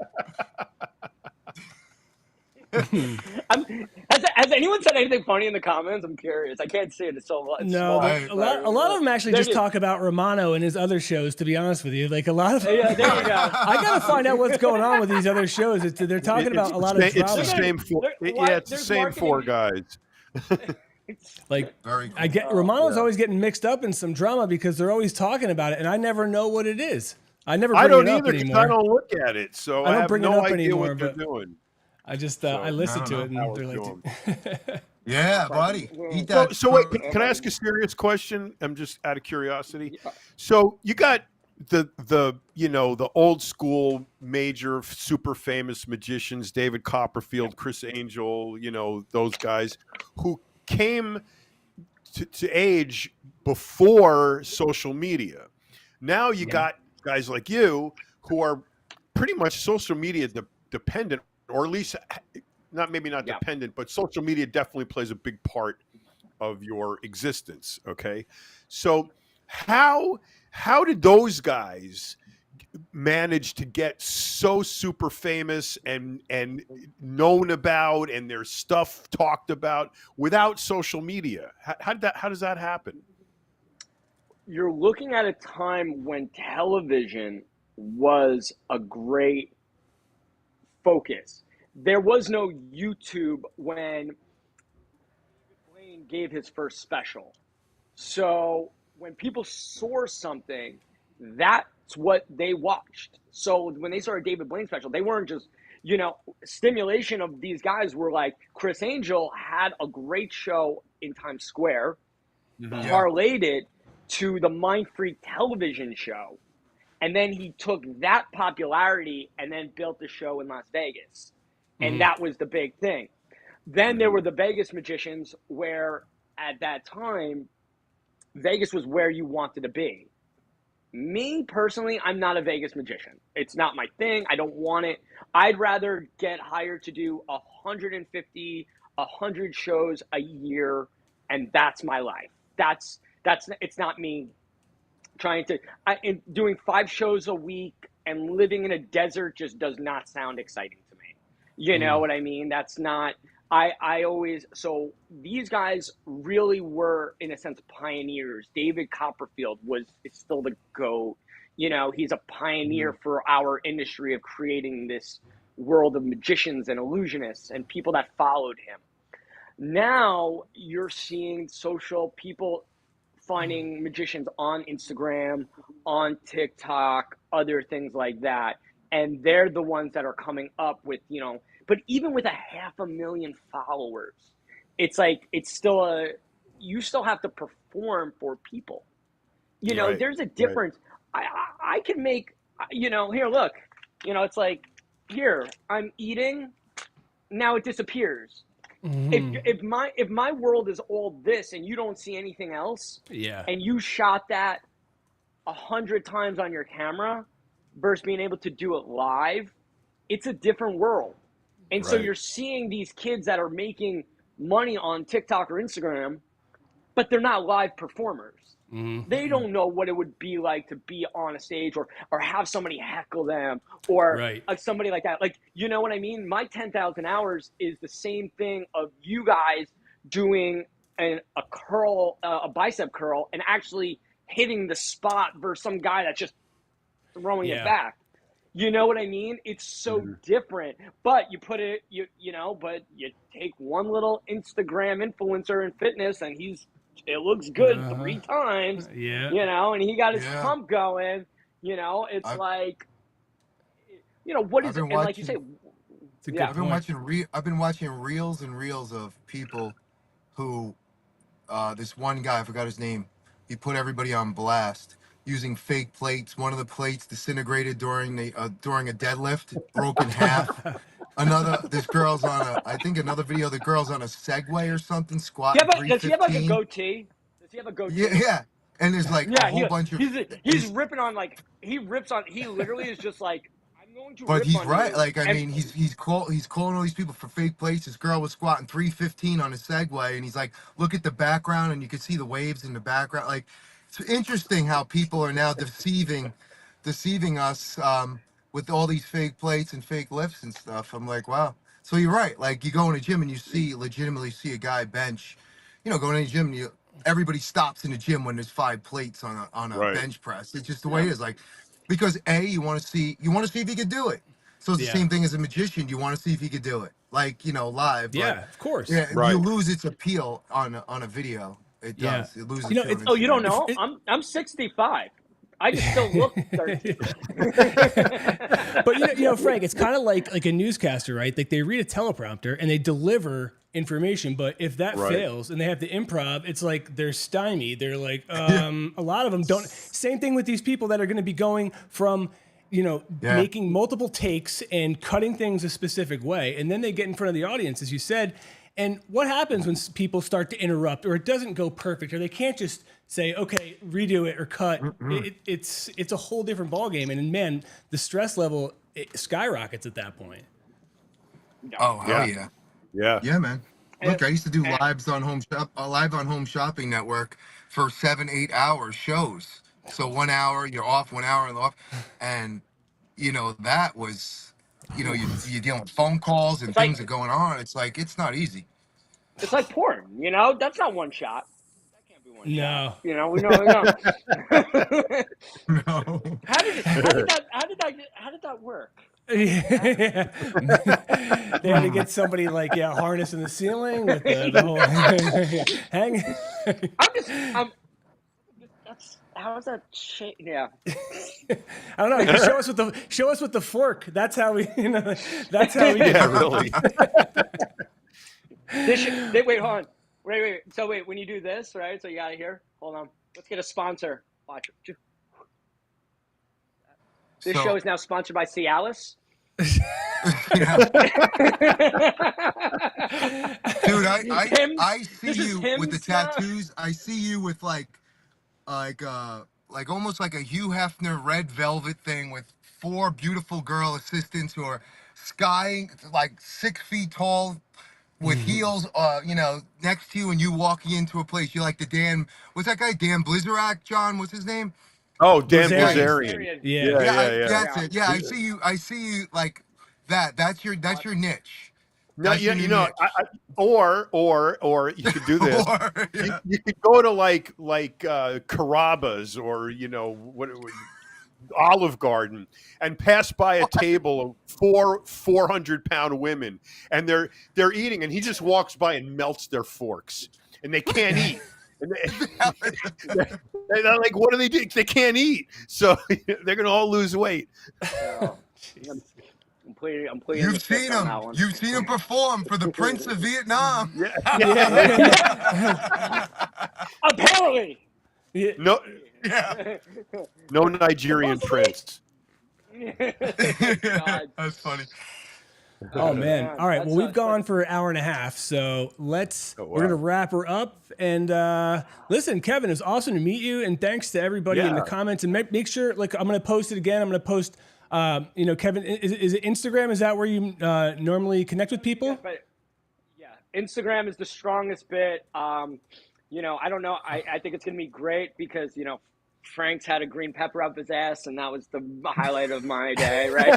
Has anyone said anything funny in the comments? I'm curious. I can't see it. It's so it's No, small. a lot of them actually just talk about Romano and his other shows. To be honest with you, like a lot of Yeah, there you go. I gotta find out what's going on with these other shows. They're talking about a lot of drama. It's the same four. It's the same four guys. Like, Very cool. I get Romano's always getting mixed up in some drama because they're always talking about it, and I never know what it is. I never bring I don't it up either because anymore. I don't look at it, so I don't have bring it no up idea anymore, what they're but- doing. I just I listen to it, and Howard they're like, Yeah, buddy. Eat So, that. so wait, can I ask a serious question? I'm just out of curiosity. So you got the old school major super famous magicians, David Copperfield, Chris Angel, those guys who came to age before social media. Now you got guys like you who are pretty much social media dependent, or at least not dependent, but social media definitely plays a big part of your existence. Okay, so how did those guys manage to get so super famous and known about and their stuff talked about without social media? How does that happen? You're looking at a time when television was a great focus. There was no YouTube when David Blaine gave his first special. So when people saw something, that's what they watched. So when they saw a David Blaine special, they weren't just, stimulation of these guys were like Chris Angel had a great show in Times Square, parlayed it to the Mind Freak television show. And then he took that popularity and then built the show in Las Vegas. And that was the big thing. Then there were the Vegas magicians where at that time, Vegas was where you wanted to be. Me, personally, I'm not a Vegas magician. It's not my thing. I don't want it. I'd rather get hired to do 150, 100 shows a year, and that's my life. It's not me trying to doing 5 shows a week and living in a desert just does not sound exciting to me. You know what I mean? That's not I always so these guys really were in a sense pioneers. David Copperfield is still the GOAT. He's a pioneer for our industry of creating this world of magicians and illusionists and people that followed him. Now you're seeing social people finding magicians on Instagram, on TikTok, other things like that. And they're the ones that are coming up with, but even with 500,000 followers, it's like, you still have to perform for people. Right, There's a difference. Right. I can make, here, look, it's like, here, I'm eating, now it disappears. If my world is all this and you don't see anything else, and you shot that 100 times on your camera versus being able to do it live, it's a different world. And so you're seeing these kids that are making money on TikTok or Instagram, but they're not live performers. They don't know what it would be like to be on a stage or have somebody heckle them or somebody like that. Like, you know what I mean? My 10,000 hours is the same thing of you guys doing a curl, a bicep curl, and actually hitting the spot versus some guy that's just throwing it back. You know what I mean? It's so different. But you put it, but you take one little Instagram influencer in fitness and it looks good 3 times, and he got his pump going, it's like, what is it? And like you say, I've been watching reels and reels of people who, this one guy, I forgot his name, he put everybody on blast using fake plates. One of the plates disintegrated during a deadlift, broke in half. This girl's on another video, the girl's on a Segway or something, squatting 315. Does he have like a goatee? Does he have a goatee? Yeah. And there's like a whole bunch of... He's ripping on he literally is just like, I'm I'm going to But rip he's on right. you. Like, I And mean, he's calling all these people for fake plates. This girl was squatting 315 on a Segway, and he's like, look at the background, and you can see the waves in the background. Like, it's interesting how people are now deceiving us with all these fake plates and fake lifts and stuff. I'm like, wow. So you're right. Like, you go in a gym and you legitimately see a guy bench. You know, going in a gym, everybody stops in the gym when there's 5 plates on a Right. bench press. It's just the way it is. Like, because you want to see if he could do it. So it's the Yeah. same thing as a magician. You want to see if he could do it, like, live. But Yeah, of course. yeah, you Right. lose its appeal on a video. It Yeah. does. It loses You know, appeal on it's oh, you don't Instagram. know? it, I'm 65. I just still look 13. but Frank, it's kind of like a newscaster, right? Like they read a teleprompter and they deliver information, but if that Right. fails and they have to improv, it's like they're stymied. They're like, a lot of them don't. Same thing with these people that are going to be going from, Yeah. making multiple takes and cutting things a specific way, and then they get in front of the audience, as you said. And what happens when people start to interrupt, or it doesn't go perfect, or they can't just say, "Okay, redo it" or cut? It's a whole different ballgame, and man, the stress level skyrockets at that point. Oh hell Yeah. yeah. Yeah. Yeah, man. Look, I used to do And- live on Home Shopping Network for 7-8 hour shows. So 1 hour you're off, 1 hour off, and that was, you're dealing with phone calls and It's like things are going on. It's like it's not easy. it's like porn, That's not one shot. That can't be one No. shot. We know. No. How did that work? They had to get somebody harness in the ceiling with the whole hang. That's how is that shit? Yeah. I don't know. You can show us with the fork. That's how we. That's how we. Yeah, really. Wait, hold on. Wait. So wait, when you do this, right? So you got it here. Hold on. Let's get a sponsor. Watch. This show is now sponsored by Cialis. Yeah. Dude, I see you with the tattoos. I see you with like almost like a Hugh Hefner red velvet thing with 4 beautiful girl assistants who are like 6 feet tall with heels, next to you, and you walking into a place. You're like what's that guy? Dan Blizzarack, John, what's his name? Oh, Dan Blazarian. Blazarian. Yeah. That's it. Yeah, I see you like that. That's your niche. No, That's your new niche. or you could do this. Or, yeah. You could go to like Carrabba's or what Olive Garden and pass by a table of 400-pound women, and they're eating, and he just walks by and melts their forks, and they can't eat. And they're like, what do they do? They can't eat, so they're gonna all lose weight. I'm playing. You've seen him. You've seen him perform for the Prince of Vietnam. Apparently. No, Yeah. no Nigerian prince. God. That's funny. Oh man! Man, All right. that's Well, we've not- gone for an hour and a half, so let's. Oh, wow. We're gonna wrap her up. And listen, Kevin, it's awesome to meet you, and thanks to everybody in the Yeah. comments. And make sure, I'm gonna post it again. I'm gonna post. Kevin, is it Instagram? Is that where you normally connect with people? But yeah, Instagram is the strongest bit. I don't know. I think it's gonna be great because Frank's had a green pepper up his ass, and that was the highlight of my day, right?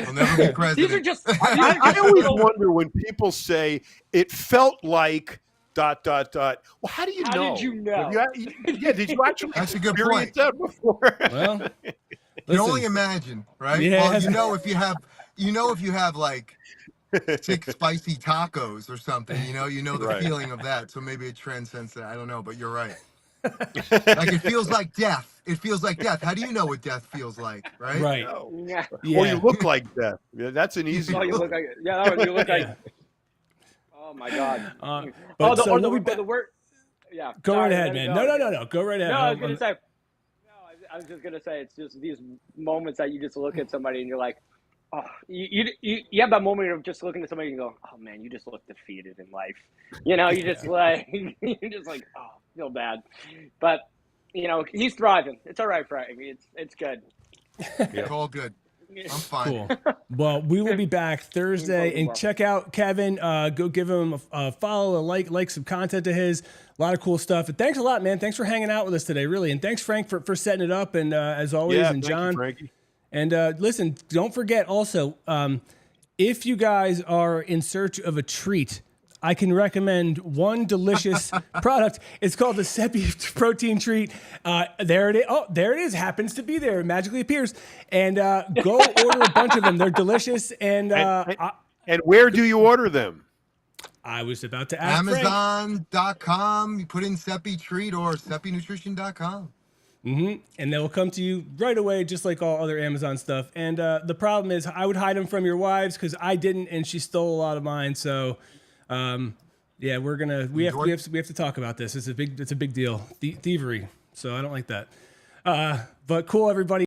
I'll never be president. These are just. I always wonder when people say it felt like ... Well, how do you How know? did you know? Did you actually That's a good experience point. that before? Well, You listen. only imagine, right? Yeah. Well, if you have like 6 spicy tacos or something, the Right. feeling of that. So maybe it transcends that. I don't know, but you're right. Like it feels like death. It feels like death. How do you know what death feels like, right? Right. Yeah. Yeah. Or you look like death. Yeah, that's an easy Oh, one. you look like that one. You look like. Yeah. Oh my God. But so or we'll be the word. Yeah. Go sorry, right ahead, let it man. go. No. Go right ahead. No, I was gonna say. No, I was just gonna say it's just these moments that you just look at somebody and you're like, oh, you have that moment of just looking at somebody and go, oh man, you just look defeated in life. You just like you're just like, oh, feel bad, but You know, he's thriving. It's all right, Frank. It's good. It's all good. I'm fine. Cool. Well, we will be back Thursday, and check out Kevin. Go give him a follow, a like some content to his. A lot of cool stuff. And thanks a lot, man. Thanks for hanging out with us today, really. And thanks, Frank, for setting it up. And as always, and John. Frankie. And listen, don't forget also, if you guys are in search of a treat, I can recommend one delicious product. It's called the Seppi Protein Treat. There it is. Oh, there it is. Happens to be there. It magically appears. And go order a bunch of them. They're delicious. And where do you order them? I was about to ask Amazon.com. You put in Seppi Treat or SeppiNutrition.com. And they will come to you right away, just like all other Amazon stuff. And the problem is, I would hide them from your wives because I didn't, and she stole a lot of mine. So, yeah, we have to talk about this. It's a big deal. Thievery. So I don't like that. But cool, everybody.